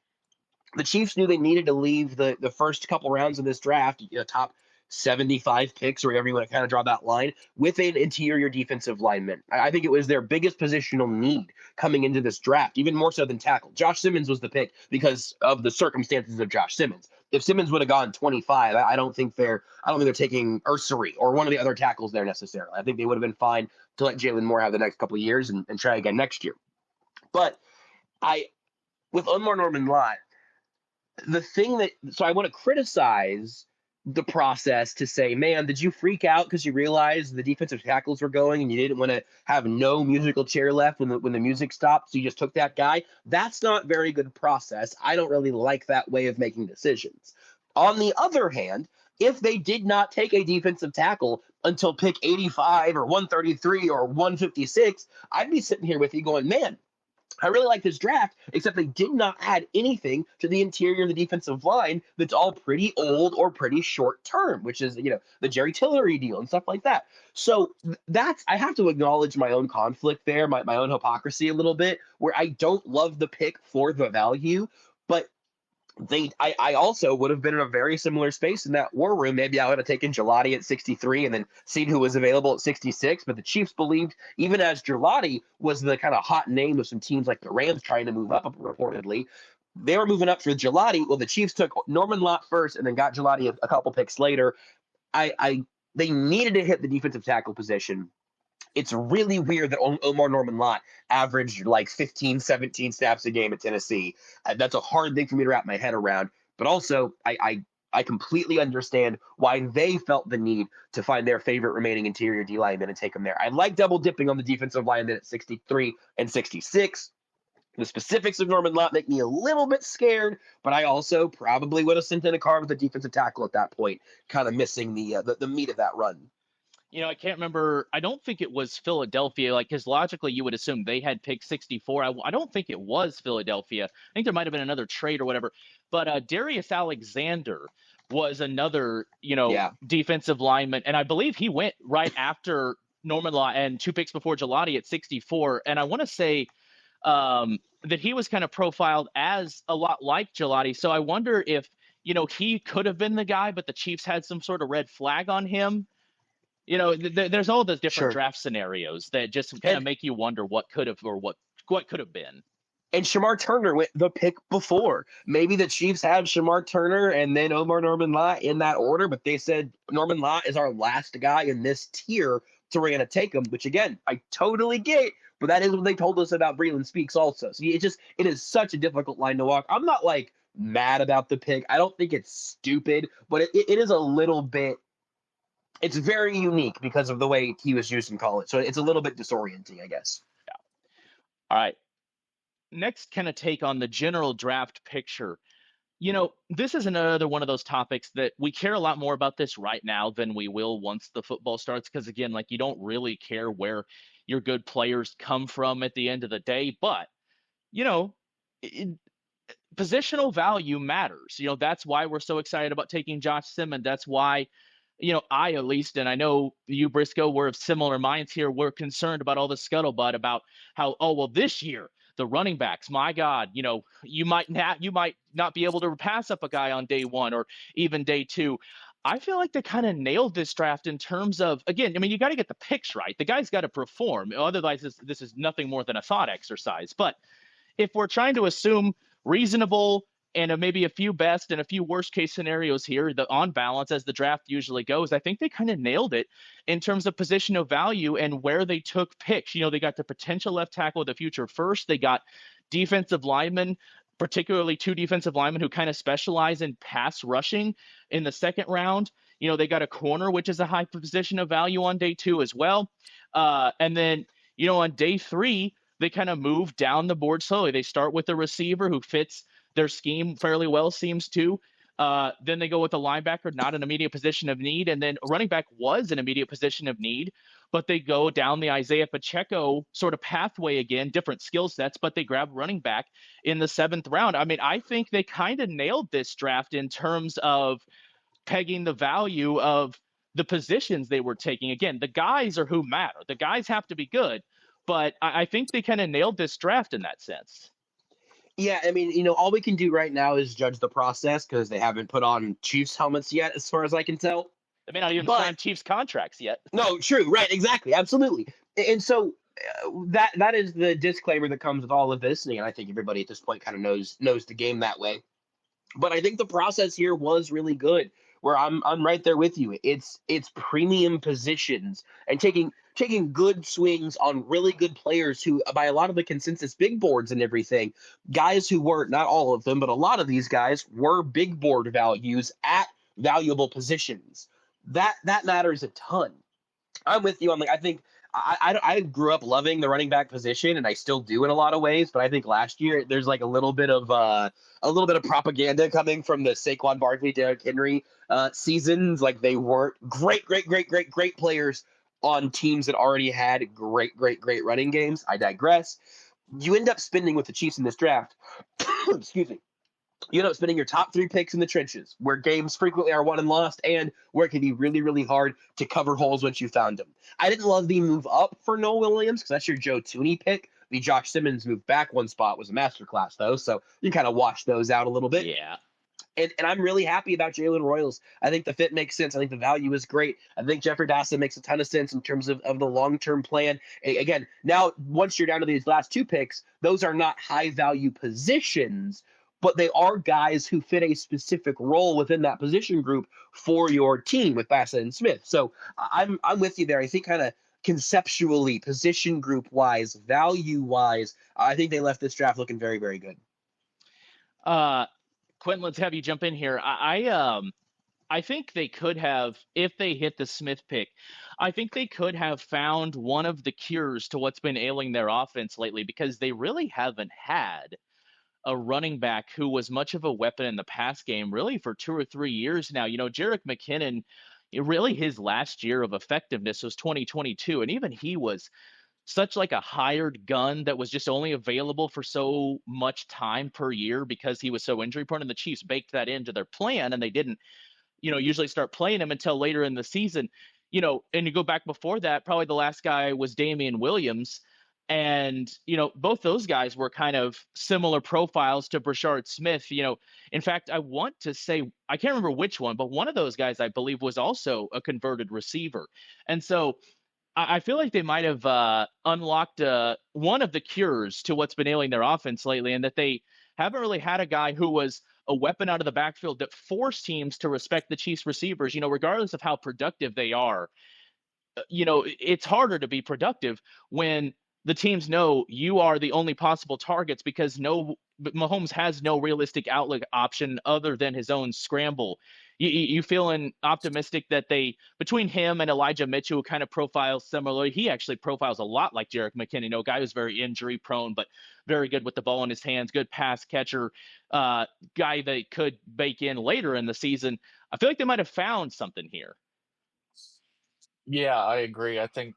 the Chiefs knew they needed to leave the first couple rounds of this draft, top 75 picks or whatever you want to kind of draw that line, with an interior defensive lineman. I think it was their biggest positional need coming into this draft, even more so than tackle. Josh Simmons was the pick because of the circumstances of Josh Simmons. If Simmons would have gone 25, I don't think they're taking Ursary or one of the other tackles there necessarily. I think they would have been fine to let Jalen Moore have the next couple of years and try again next year. But with Omar Norman Lott, so I want to criticize the process to say, man, did you freak out because you realized the defensive tackles were going and you didn't want to have no musical chair left when the music stopped, so you just took that guy? That's not very good process. I don't really like that way of making decisions. On the other hand, if they did not take a defensive tackle until pick 85 or 133 or 156, I'd be sitting here with you going, man, I really like this draft, except they did not add anything to the interior of the defensive line that's all pretty old or pretty short term, which is, the Jerry Tillery deal and stuff like that. So I have to acknowledge my own conflict there, my own hypocrisy a little bit, where I don't love the pick for the value, but I also would have been in a very similar space in that war room. Maybe I would have taken Gelati at 63 and then seen who was available at 66. But the Chiefs believed, even as Gelati was the kind of hot name of some teams like the Rams trying to move up reportedly, they were moving up for Gelati. Well, the Chiefs took Norman Lott first and then got Gelati a couple picks later. They needed to hit the defensive tackle position. It's really weird that Omar Norman Lott averaged like 15, 17 snaps a game at Tennessee. That's a hard thing for me to wrap my head around. But also, I completely understand why they felt the need to find their favorite remaining interior D lineman and take them there. I like double dipping on the defensive lineman at 63 and 66. The specifics of Norman Lott make me a little bit scared, but I also probably would have sent in a car with a defensive tackle at that point, kind of missing the meat of that run. I can't remember. I don't think it was Philadelphia, because logically you would assume they had pick 64. I don't think it was Philadelphia. I think there might have been another trade or whatever. But Darius Alexander was another, defensive lineman. And I believe he went right after Norman Lott and 2 picks before Gelati at 64. And I want to say that he was kind of profiled as a lot like Gelati. So I wonder if, he could have been the guy, but the Chiefs had some sort of red flag on him. There's all those different draft scenarios that just kind of make you wonder what could have or what could have been. And Shamar Turner went the pick before. Maybe the Chiefs had Shamar Turner and then Omar Norman Lott in that order, but they said Norman Lott is our last guy in this tier, so we're going to take him, which again, I totally get, but that is what they told us about Breland Speaks also. So it is such a difficult line to walk. I'm not like mad about the pick. I don't think it's stupid, but it is a little bit. It's very unique because of the way he was used in college. So it's a little bit disorienting, I guess. Yeah. All right. Next kind of take on the general draft picture. This is another one of those topics that we care a lot more about this right now than we will once the football starts. Because again, like, you don't really care where your good players come from at the end of the day. But, positional value matters. That's why we're so excited about taking Josh Simmons. That's why I at least, and I know you, Briscoe, we're of similar minds here. We're concerned about all the scuttlebutt about how, this year, the running backs, my God, you might not be able to pass up a guy on day 1 or even day 2. I feel like they kind of nailed this draft in terms of, again, you got to get the picks right. The guy's got to perform. Otherwise, this is nothing more than a thought exercise. But if we're trying to assume reasonable and maybe a few best and a few worst case scenarios here, on balance, as the draft usually goes, I think they kind of nailed it in terms of positional value and where they took picks. They got the potential left tackle of the future first. They got defensive linemen, particularly 2 defensive linemen who kind of specialize in pass rushing in the second round. They got a corner, which is a high position of value on day 2 as well. And then, on day 3, they kind of move down the board slowly. They start with a receiver who fits their scheme fairly well, seems to. Then they go with a linebacker, not an immediate position of need. And then a running back was an immediate position of need, but they go down the Isaiah Pacheco sort of pathway again, different skill sets, but they grab running back in the 7th round. I think they kind of nailed this draft in terms of pegging the value of the positions they were taking. Again, the guys are who matter. The guys have to be good, but I think they kind of nailed this draft in that sense. Yeah, all we can do right now is judge the process because they haven't put on Chiefs helmets yet, as far as I can tell. They may not even sign Chiefs contracts yet. No, true, right, exactly, absolutely. And so that is the disclaimer that comes with all of this, and I think everybody at this point kind of knows the game that way. But I think the process here was really good. Where I'm right there with you. It's premium positions and taking taking good swings on really good players who, by a lot of the consensus big boards and everything, guys who were, not all of them, but a lot of these guys were big board values at valuable positions. That matters a ton. I'm with you on, like, I think I grew up loving the running back position, and I still do in a lot of ways. But I think last year there's like a little bit of propaganda coming from the Saquon Barkley, Derrick Henry seasons. Like, they weren't great players on teams that already had great running games. I digress. You end up spending with the Chiefs in this draft. Excuse me. You end up spending your top 3 picks in the trenches, where games frequently are won and lost, and where it can be really hard to cover holes once you found them. I didn't love the move up for Noah Williams, because that's your Joe Tooney pick. The Josh Simmons move back one spot was a masterclass, though, so you kind of wash those out a little bit. Yeah. And I'm really happy about Jalen Royals. I think the fit makes sense. I think the value is great. I think Jeffrey Dassa makes a ton of sense in terms of the long-term plan. Again, now once you're down to these last 2 picks, those are not high-value positions, but they are guys who fit a specific role within that position group for your team with Bassett and Smith. So I'm with you there. I think kind of conceptually, position group wise, value wise, I think they left this draft looking very good. Quentin, let's have you jump in here. I think they could have, if they hit the Smith pick, I think they could have found one of the cures to what's been ailing their offense lately, because they really haven't had a running back who was much of a weapon in the pass game really for 2 or 3 years now. Jerick McKinnon, really his last year of effectiveness was 2022, and even he was such like a hired gun that was just only available for so much time per year because he was so injury prone, and the Chiefs baked that into their plan, and they didn't usually start playing him until later in the season. And you go back before that, probably the last guy was Damian Williams. And, both those guys were kind of similar profiles to Brashard Smith. In fact, I want to say, I can't remember which one, but one of those guys, I believe, was also a converted receiver. And so I feel like they might have unlocked one of the cures to what's been ailing their offense lately, and that they haven't really had a guy who was a weapon out of the backfield that forced teams to respect the Chiefs receivers, regardless of how productive they are. It's harder to be productive when the teams know you are the only possible targets, because Mahomes has no realistic outlet option other than his own scramble. You feeling optimistic that between him and Elijah Mitchell, who kind of profiles similarly, he actually profiles a lot like Jerick McKinnon, a guy who's very injury prone, but very good with the ball in his hands, good pass catcher, guy they could bake in later in the season. I feel like they might have found something here. Yeah, I agree. I think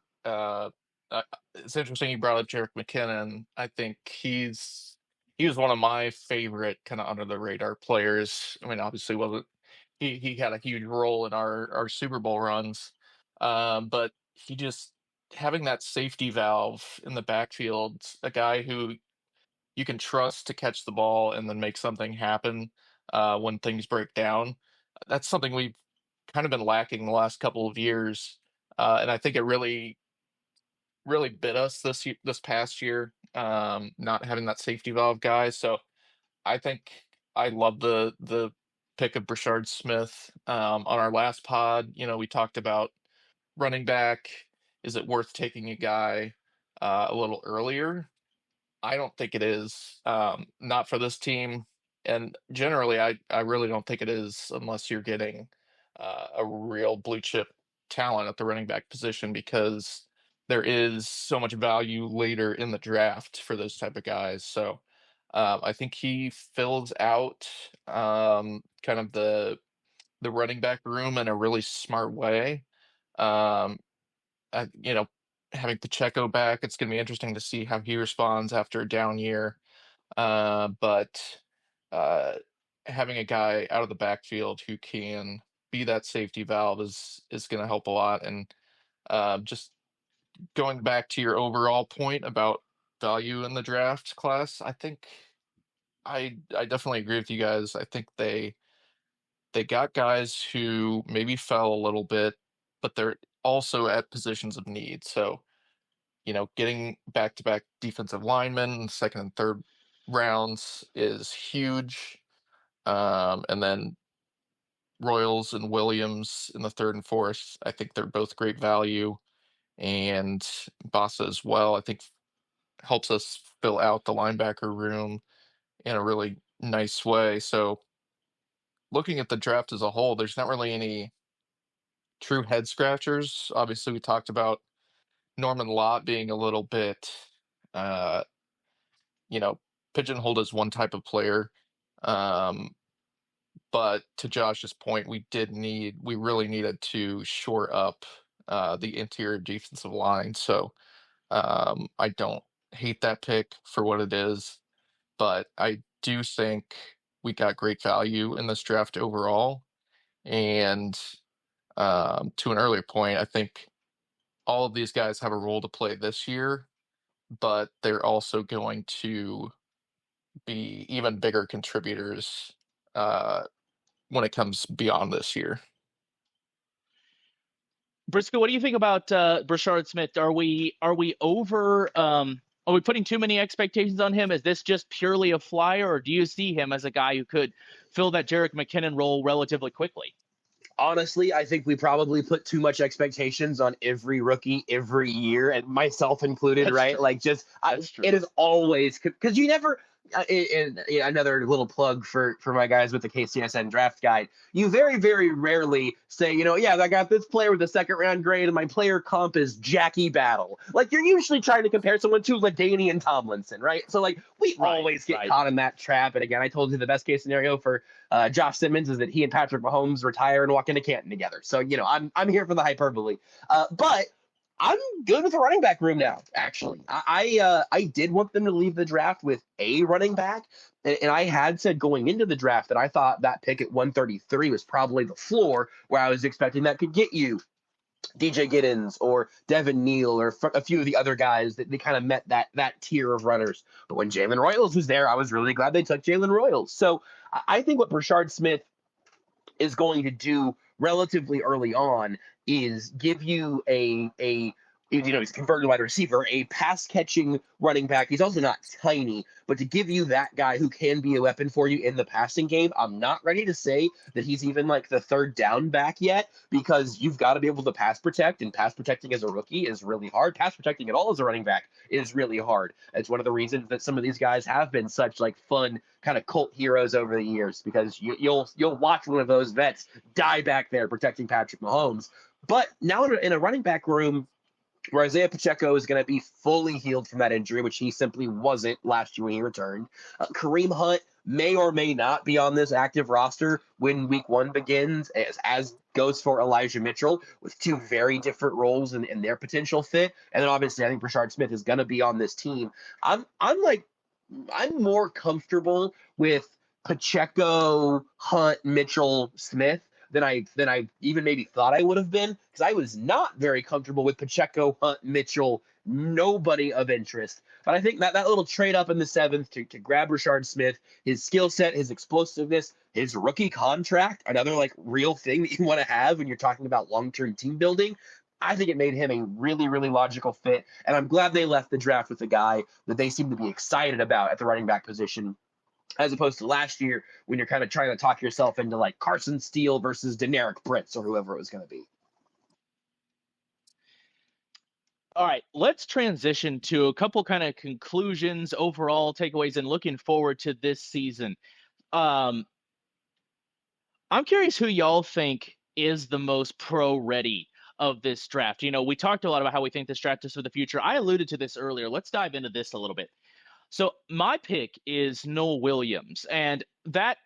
it's interesting you brought up Jerick McKinnon. I think he was one of my favorite kind of under the radar players. I mean, obviously wasn't he had a huge role in our Super Bowl runs, but he just having that safety valve in the backfield, a guy who you can trust to catch the ball and then make something happen when things break down. That's something we've kind of been lacking the last couple of years, and I think it really bit us this past year, not having that safety valve guy. So I think I love the pick of Brashard Smith. On our last pod, we talked about running back. Is it worth taking a guy a little earlier? I don't think it is. Not for this team, and generally, I really don't think it is unless you're getting a real blue chip talent at the running back position, because there is so much value later in the draft for those type of guys. So I think he fills out kind of the running back room in a really smart way. Um, I, you know, Having Pacheco back, it's going to be interesting to see how he responds after a down year. But uh, having a guy out of the backfield who can be that safety valve is going to help a lot. And just going back to your overall point about value in the draft class, I think I definitely agree with you guys. I think they got guys who maybe fell a little bit, but they're also at positions of need. So, getting back-to-back defensive linemen in the second and third rounds is huge. And then Royals and Williams in the third and fourth, I think they're both great value. and Bassa as well. I think helps us fill out the linebacker room in a really nice way. So looking at the draft as a whole, there's not really any true head scratchers. Obviously, we talked about Norman Lott being a little bit, uh, you know, pigeonholed as one type of player. Um, but to Josh's point, we really needed to shore up the interior defensive line. So I don't hate that pick for what it is, but I do think we got great value in this draft overall. And to an earlier point, I think all of these guys have a role to play this year, but they're also going to be even bigger contributors uh, when it comes beyond this year. Briscoe, what do you think about Brashard Smith? Are we over? Are we putting too many expectations on him? Is this just purely a flyer, or do you see him as a guy who could fill that Jerick McKinnon role relatively quickly? Honestly, I think we probably put too much expectations on every rookie every year, and myself included, That's right? true. Like, That's true. it is always because you never. And another little plug for my guys with the KCSN draft guide. You very, very rarely say, yeah, I got this player with a second round grade, and my player comp is Jackie Battle. Like, you're usually trying to compare someone to LaDainian Tomlinson, right? So, like, we always get caught in that trap. And again, I told you the best case scenario for Josh Simmons is that he and Patrick Mahomes retire and walk into Canton together. So, I'm here for the hyperbole. But I'm good with the running back room now, actually. I did want them to leave the draft with a running back, and I had said going into the draft that I thought that pick at 133 was probably the floor where I was expecting that could get you DJ Giddens or Devin Neal or a few of the other guys that they kind of met that tier of runners. But when Jalen Royals was there, I was really glad they took Jalen Royals. So I think what Brashard Smith is going to do relatively early on is give you he's converted wide receiver, a pass catching running back. He's also not tiny, but to give you that guy who can be a weapon for you in the passing game, I'm not ready to say that he's even like the third down back yet, because you've got to be able to pass protect, and pass protecting as a rookie is really hard. Pass protecting at all as a running back is really hard. It's one of the reasons that some of these guys have been such like fun kind of cult heroes over the years, because you'll watch one of those vets die back there protecting Patrick Mahomes. But now in a running back room where Isaiah Pacheco is going to be fully healed from that injury, which he simply wasn't last year when he returned. Kareem Hunt may or may not be on this active roster when week one begins, as goes for Elijah Mitchell, with two very different roles in their potential fit. And then obviously I think Brashard Smith is going to be on this team. I'm more comfortable with Pacheco, Hunt, Mitchell, Smith than I even maybe thought I would have been, because I was not very comfortable with Pacheco, Hunt, Mitchell, nobody of interest. But I think that little trade up in the seventh to grab Brashard Smith, his skill set, his explosiveness, his rookie contract, another like real thing that you want to have when you're talking about long-term team building. I think it made him a really, really logical fit. And I'm glad they left the draft with a guy that they seem to be excited about at the running back position, as opposed to last year when you're kind of trying to talk yourself into like Carson Steele versus Deneric Prince or whoever it was going to be. All right, let's transition to a couple kind of conclusions, overall takeaways, and looking forward to this season. I'm curious who y'all think is the most pro-ready of this draft. We talked a lot about how we think this draft is for the future. I alluded to this earlier. Let's dive into this a little bit. So my pick is Noah Williams, and that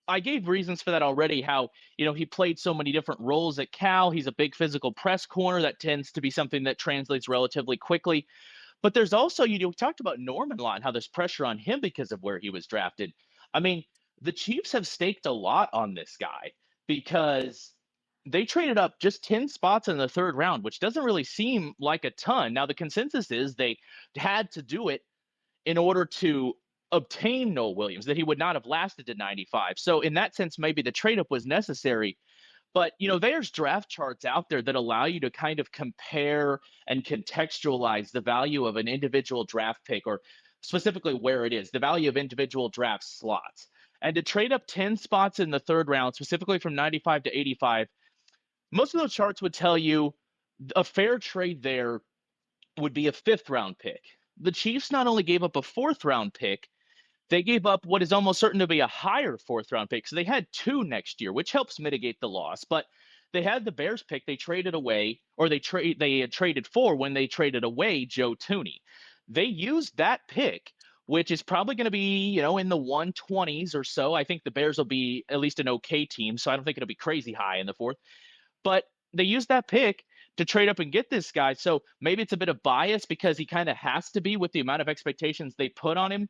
I gave reasons for that already. How he played so many different roles at Cal. He's a big physical press corner. That tends to be something that translates relatively quickly. But there's also, we talked about Norman Lott, how there's pressure on him because of where he was drafted. I mean, the Chiefs have staked a lot on this guy because they traded up just 10 spots in the third round, which doesn't really seem like a ton. Now, the consensus is they had to do it in order to obtain Noah Williams, that he would not have lasted to 95. So in that sense, maybe the trade up was necessary. But, there's draft charts out there that allow you to kind of compare and contextualize the value of an individual draft pick, or specifically where it is, the value of individual draft slots. And to trade up 10 spots in the third round, specifically from 95 to 85, most of those charts would tell you A fair trade there would be a fifth round pick. The Chiefs not only gave up a fourth round pick, they gave up what is almost certain to be a higher fourth round pick. So they had two next year, which helps mitigate the loss. But they had the Bears pick they traded away, or they had traded for when they traded away Joe Tooney. They used that pick, which is probably going to be, in the 120s or so. I think the Bears will be at least an okay team, so I don't think it'll be crazy high in the fourth. But they used that pick to trade up and get this guy. So maybe it's a bit of bias because he kind of has to be with the amount of expectations they put on him.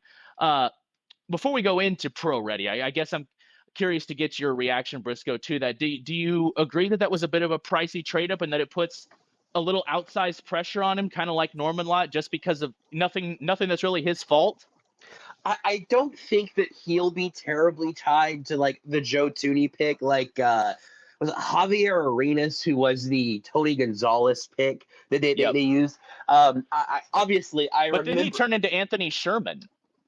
Before we go into pro ready, I guess I'm curious to get your reaction, Briscoe, to that. Do you agree that that was a bit of a pricey trade up and that it puts a little outsized pressure on him, kind of like Norman Lott, just because of nothing that's really his fault? I don't think that he'll be terribly tied to like the Joe Tooney pick, like was it Javier Arenas, who was the Tony Gonzalez pick that Yep. they used. Obviously I But then he remember. turned into Anthony Sherman.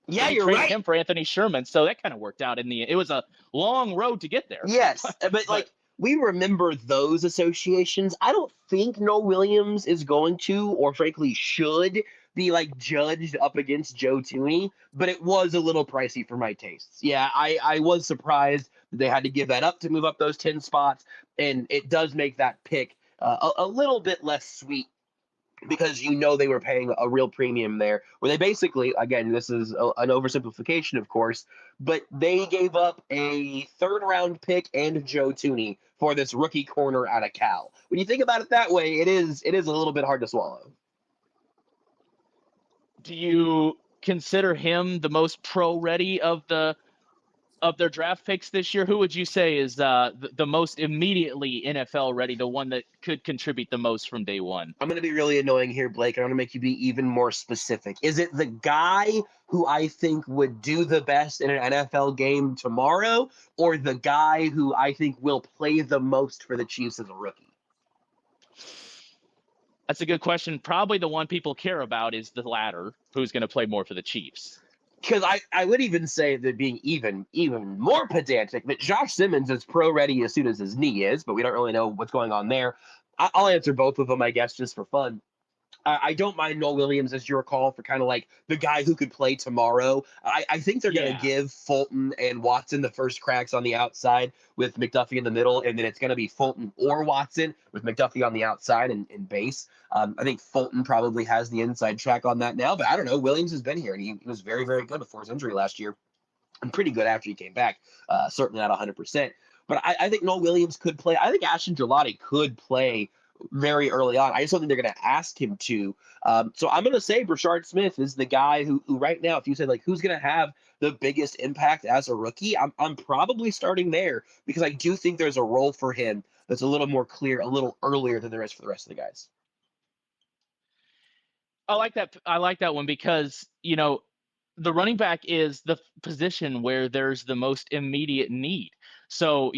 Yeah, They you're traded right. him for Anthony Sherman, so that kind of worked out in the end. It was a long road to get there. Yes, but But like we remember those associations. I don't think Noel Williams is going to, or frankly should, be like judged up against Joe Tooney, but it was a little pricey for my tastes. Yeah, I was surprised that they had to give that up to move up those 10 spots, and it does make that pick a little bit less sweet because they were paying a real premium there, where they basically, again, this is an oversimplification, of course, but they gave up a third round pick and Joe Tooney for this rookie corner out of Cal. When you think about it that way, it is a little bit hard to swallow. do you consider him the most pro ready of their draft picks this year? Who would you say is the most immediately NFL ready, the one that could contribute the most from day one? I'm going to be really annoying here, Blake. I want to make you be even more specific. Is it the guy who I think would do the best in an NFL game tomorrow, or the guy who I think will play the most for the Chiefs as a rookie? That's a good question. Probably the one people care about is the latter, who's going to play more for the Chiefs. Because I would even say that, being even more pedantic, that Josh Simmons is pro ready as soon as his knee is, but we don't really know what's going on there. I'll answer both of them, I guess, just for fun. I don't mind Noel Williams as your call for kind of like the guy who could play tomorrow. I think they're going to Yeah. give Fulton and Watson the first cracks on the outside with McDuffie in the middle, and then it's going to be Fulton or Watson with McDuffie on the outside and base. I think Fulton probably has the inside track on that now, but I don't know. Williams has been here, and he was very, very good before his injury last year, and pretty good after he came back. Certainly not 100%. But I think Noel Williams could play. I think Ashton Gelati could play very early on. I just don't think they're going to ask him to. So I'm going to say Brashard Smith is the guy who right now, if you said like who's going to have the biggest impact as a rookie, I'm probably starting there because I do think there's a role for him that's a little more clear, a little earlier than there is for the rest of the guys. I like that. I like that one because, the running back is the position where there's the most immediate need. So,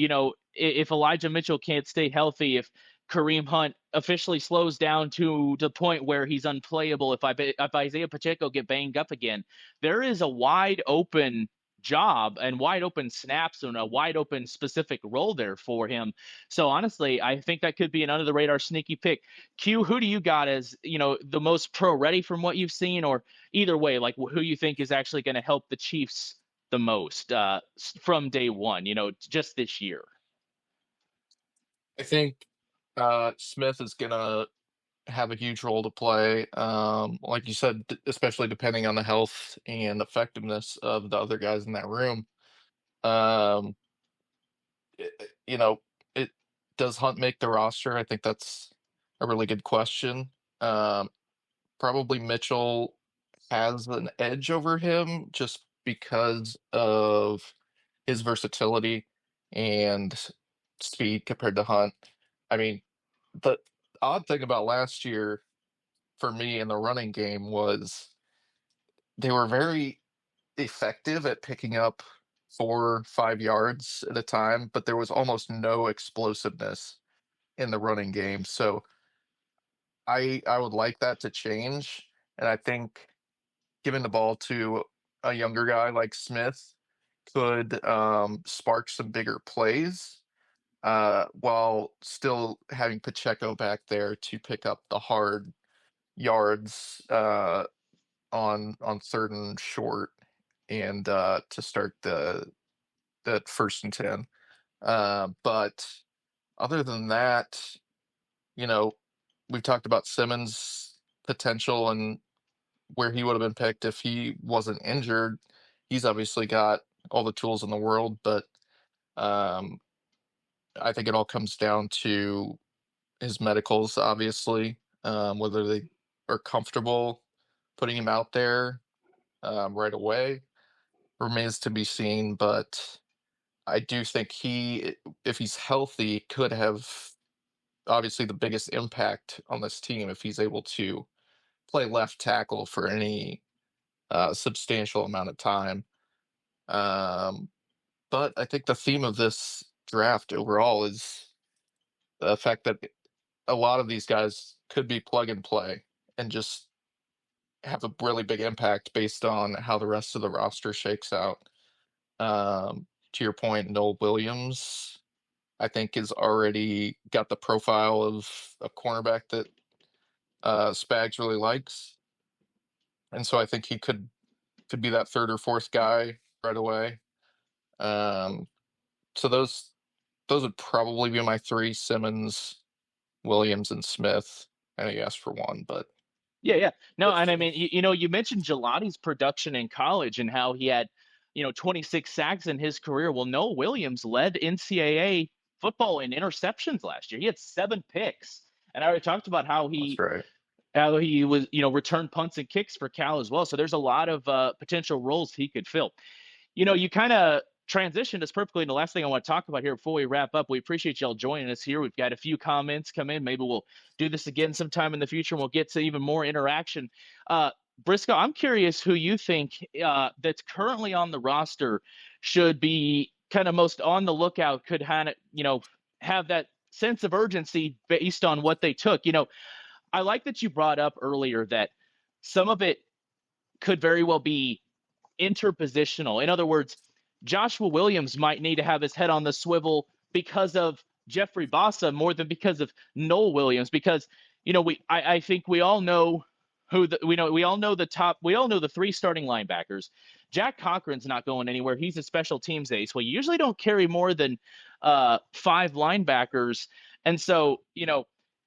if Elijah Mitchell can't stay healthy, if Kareem Hunt officially slows down to the point where he's unplayable, if Isaiah Pacheco get banged up again, there is a wide open job and wide open snaps and a wide open specific role there for him. So honestly, I think that could be an under the radar sneaky pick. Q, who do you got as, the most pro ready from what you've seen, or either way, like who you think is actually going to help the Chiefs the most from day one, just this year? I think Smith is going to have a huge role to play. Like you said, especially depending on the health and effectiveness of the other guys in that room. Um, you know, it does Hunt make the roster? I think that's a really good question. Um, Probably Mitchell has an edge over him just because of his versatility and speed compared to Hunt. I mean, the odd thing about last year for me in the running game was they were very effective at picking up 4 or 5 yards at a time, but there was almost no explosiveness in the running game. So I would like that to change. And I think giving the ball to a younger guy like Smith could spark some bigger plays. while still having Pacheco back there to pick up the hard yards on third and short, and to start the 1st and 10. But other than that, you know, we've talked about Simmons' potential and where he would have been picked if he wasn't injured. He's obviously got all the tools in the world, but um, I think it all comes down to his medicals, obviously, whether they are comfortable putting him out there right away remains to be seen. But I do think he, if he's healthy, could have obviously the biggest impact on this team if he's able to play left tackle for any substantial amount of time. Um, but I think the theme of this draft overall is the fact that a lot of these guys could be plug and play and just have a really big impact based on how the rest of the roster shakes out. To your point, Noel Williams, I think, is already got the profile of a cornerback that Spags really likes, and so I think he could be that third or fourth guy right away. Um, so those would probably be my three: Simmons, Williams, and Smith. I know you asked for one, but Yeah. No, those and I three. mean, you mentioned Gelati's production in college and how he had, 26 sacks in his career. Well, Noah Williams led NCAA football in interceptions last year. He had 7 picks. And I already talked about how That's he right. how he was, returned punts and kicks for Cal as well. So there's a lot of potential roles he could fill. You kind of transitioned us perfectly into the last thing I want to talk about here before we wrap up. We appreciate y'all joining us here. We've got a few comments come in. Maybe we'll do this again sometime in the future and we'll get to even more interaction. Uh, Briscoe, I'm curious who you think that's currently on the roster should be kind of most on the lookout, could kind of, have that sense of urgency based on what they took. I like that you brought up earlier that some of it could very well be interpositional. In other words, Joshua Williams might need to have his head on the swivel because of Jeffrey Bossa more than because of Noel Williams. Because I think we all know we all know the three starting linebackers. Jack Cochran's not going anywhere. He's a special teams ace. Well, you usually don't carry more than 5 linebackers, and so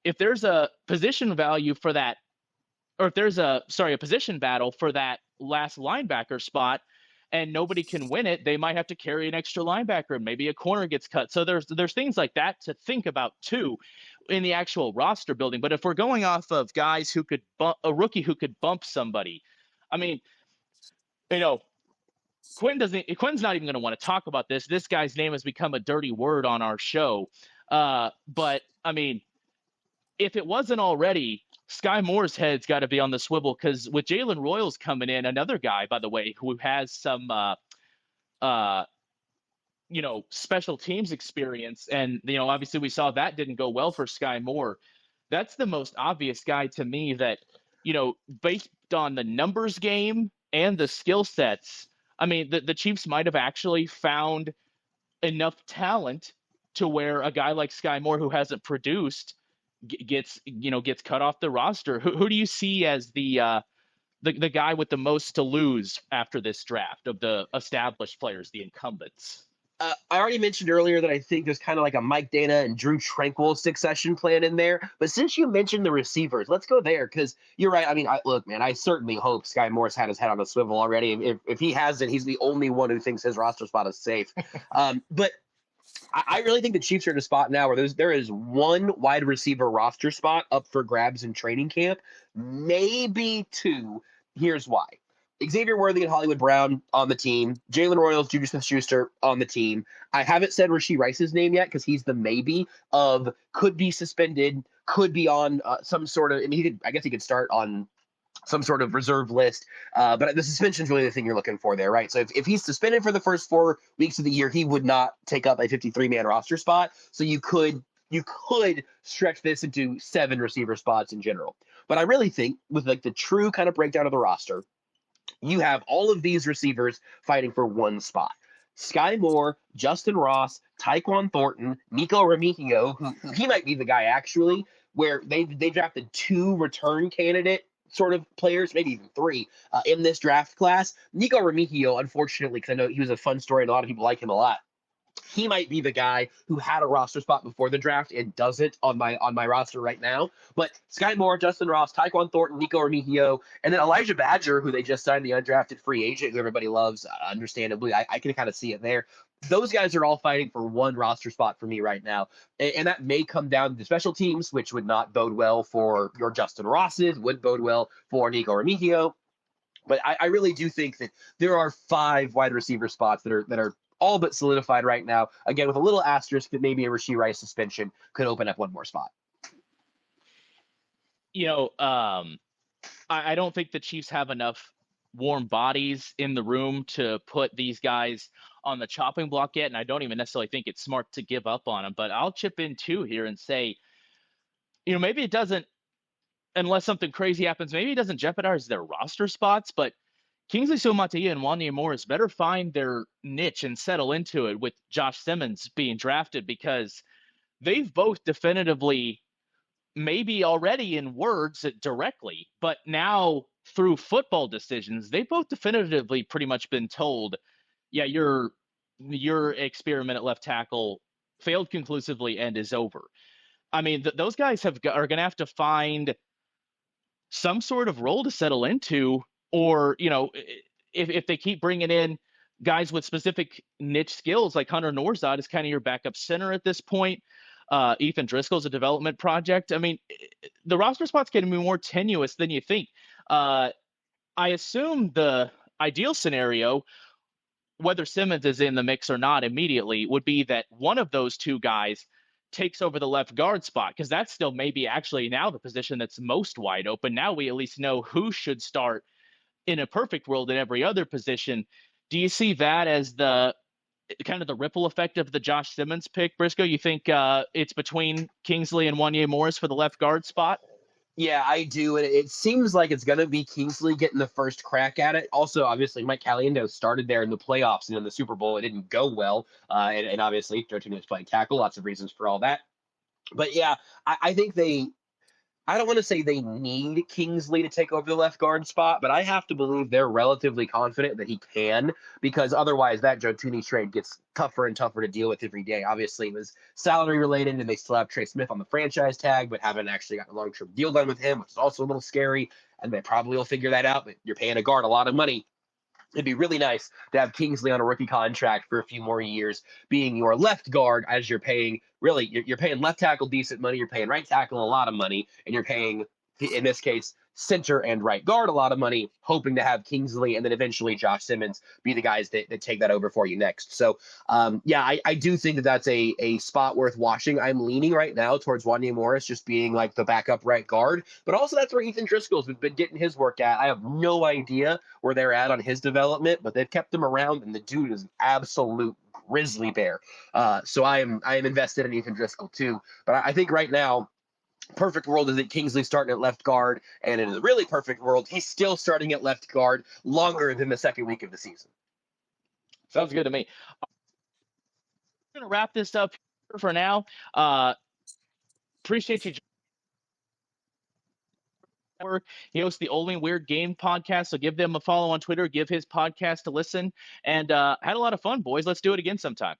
if there's a position value for that, or if there's a position battle for that last linebacker spot and nobody can win it, they might have to carry an extra linebacker and maybe a corner gets cut. So there's things like that to think about too in the actual roster building. But if we're going off of guys who could a rookie who could bump somebody, I mean, you know, Quinn's not even going to want to talk about this. This guy's name has become a dirty word on our show. But I mean, if it wasn't already, Sky Moore's head's got to be on the swivel, because with Jalen Royals coming in, another guy, by the way, who has some, uh, special teams experience, and obviously we saw that didn't go well for Sky Moore. That's the most obvious guy to me that, based on the numbers game and the skill sets. I mean, the Chiefs might have actually found enough talent to where a guy like Sky Moore, who hasn't produced, gets cut off the roster. Who do you see as the guy with the most to lose after this draft of the established players, the incumbents? I already mentioned earlier that I think there's kind of like a Mike Dana and Drew Tranquil succession plan in there. But since you mentioned the receivers, let's go there, because you're right. I mean, look, man, I certainly hope Sky Moore's had his head on a swivel already. If he hasn't, he's the only one who thinks his roster spot is safe. But I really think the Chiefs are in a spot now where there is one wide receiver roster spot up for grabs in training camp, maybe two. Here's why. Xavier Worthy and Hollywood Brown on the team. Jalen Royals, Juju Smith-Schuster on the team. I haven't said Rashee Rice's name yet because he's the maybe of could be suspended, could be on some sort of. I mean, I guess he could start on some sort of reserve list. But the suspension is really the thing you're looking for there, right? So if he's suspended for the first 4 weeks of the year, he would not take up a 53-man roster spot. So you could stretch this into 7 receiver spots in general. But I really think with like the true kind of breakdown of the roster, you have all of these receivers fighting for one spot. Sky Moore, Justin Ross, Tyquan Thornton, Nico Remigio, who he might be the guy actually, where they drafted 2 return candidate sort of players, maybe even 3 in this draft class. Nico Remigio, unfortunately, because I know he was a fun story and a lot of people like him a lot, he might be the guy who had a roster spot before the draft and doesn't on my roster right now. But Sky Moore, Justin Ross, Tyquan Thornton, Nico Remigio, and then Elijah Badger, who they just signed, the undrafted free agent, who everybody loves, understandably. I can kind of see it there. Those guys are all fighting for 1 roster spot for me right now. And that may come down to the special teams, which would not bode well for your Justin Rosses, would bode well for Nico Remigio. But I really do think that there are 5 wide receiver spots that are all but solidified right now. Again, with a little asterisk that maybe a Rashee Rice suspension could open up 1 more spot. I don't think the Chiefs have enough warm bodies in the room to put these guys on the chopping block yet, and I don't even necessarily think it's smart to give up on them. But I'll chip in too here and say, maybe it doesn't, unless something crazy happens, maybe it doesn't jeopardize their roster spots, but Kingsley Suamataia and Wanya Morris better find their niche and settle into it with Josh Simmons being drafted, because they've both definitively, maybe already in words directly, but now through football decisions, they've both definitively pretty much been told, yeah, your experiment at left tackle failed conclusively and is over. I mean, those guys are going to have to find some sort of role to settle into, or if they keep bringing in guys with specific niche skills, like Hunter Norzad is kind of your backup center at this point. Ethan Driscoll's a development project. I mean, the roster spot's getting more tenuous than you think. I assume the ideal scenario, whether Simmons is in the mix or not immediately, would be that one of those 2 guys takes over the left guard spot, because that's still maybe actually now the position that's most wide open. Now we at least know who should start in a perfect world at every other position. Do you see that as the kind of the ripple effect of the Josh Simmons pick, Briscoe? You think it's between Kingsley and Wanya Morris for the left guard spot? Yeah, I do. And it seems like it's going to be Kingsley getting the first crack at it. Also, obviously, Mike Caliendo started there in the playoffs, and in the Super Bowl, it didn't go well. And obviously, Joe Tooney was playing tackle. Lots of reasons for all that. But yeah, I think I don't want to say they need Kingsley to take over the left guard spot, but I have to believe they're relatively confident that he can, because otherwise that Joe Tooney trade gets tougher and tougher to deal with every day. Obviously, it was salary related, and they still have Trey Smith on the franchise tag, but haven't actually gotten a long-term deal done with him, which is also a little scary, and they probably will figure that out, but you're paying a guard a lot of money. It'd be really nice to have Kingsley on a rookie contract for a few more years, being your left guard, as you're paying, really, you're paying left tackle decent money, you're paying right tackle a lot of money, and you're paying, in this case, center and right guard a lot of money, hoping to have Kingsley and then eventually Josh Simmons be the guys that take that over for you next. So, yeah, I do think that that's a spot worth watching. I'm leaning right now towards Wanya Morris just being like the backup right guard, but also that's where Ethan Driscoll's been getting his work at. I have no idea where they're at on his development, but they've kept him around, and the dude is an absolute grizzly bear. So I am invested in Ethan Driscoll too. But I think right now, perfect world is that Kingsley's starting at left guard, and in the really perfect world, he's still starting at left guard longer than the second week of the season. Sounds good to me. I'm going to wrap this up for now. Appreciate you. He hosts the Only Weird Game podcast, so give them a follow on Twitter, give his podcast a listen, and had a lot of fun, boys. Let's do it again sometime.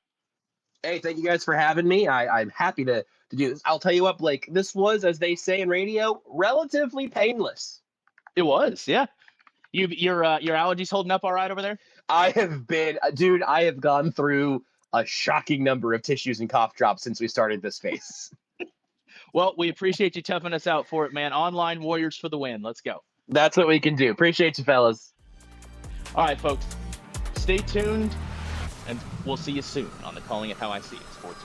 Hey, thank you guys for having me. I'm happy to do this. I'll tell you what, Blake, this was, as they say in radio, relatively painless. It was, yeah. Your allergies holding up all right over there? I have gone through a shocking number of tissues and cough drops since we started this phase. Well, we appreciate you toughing us out for it, man. Online Warriors for the win. Let's go. That's what we can do. Appreciate you, fellas. All right, folks. Stay tuned, and we'll see you soon on the Calling It How I See It Sports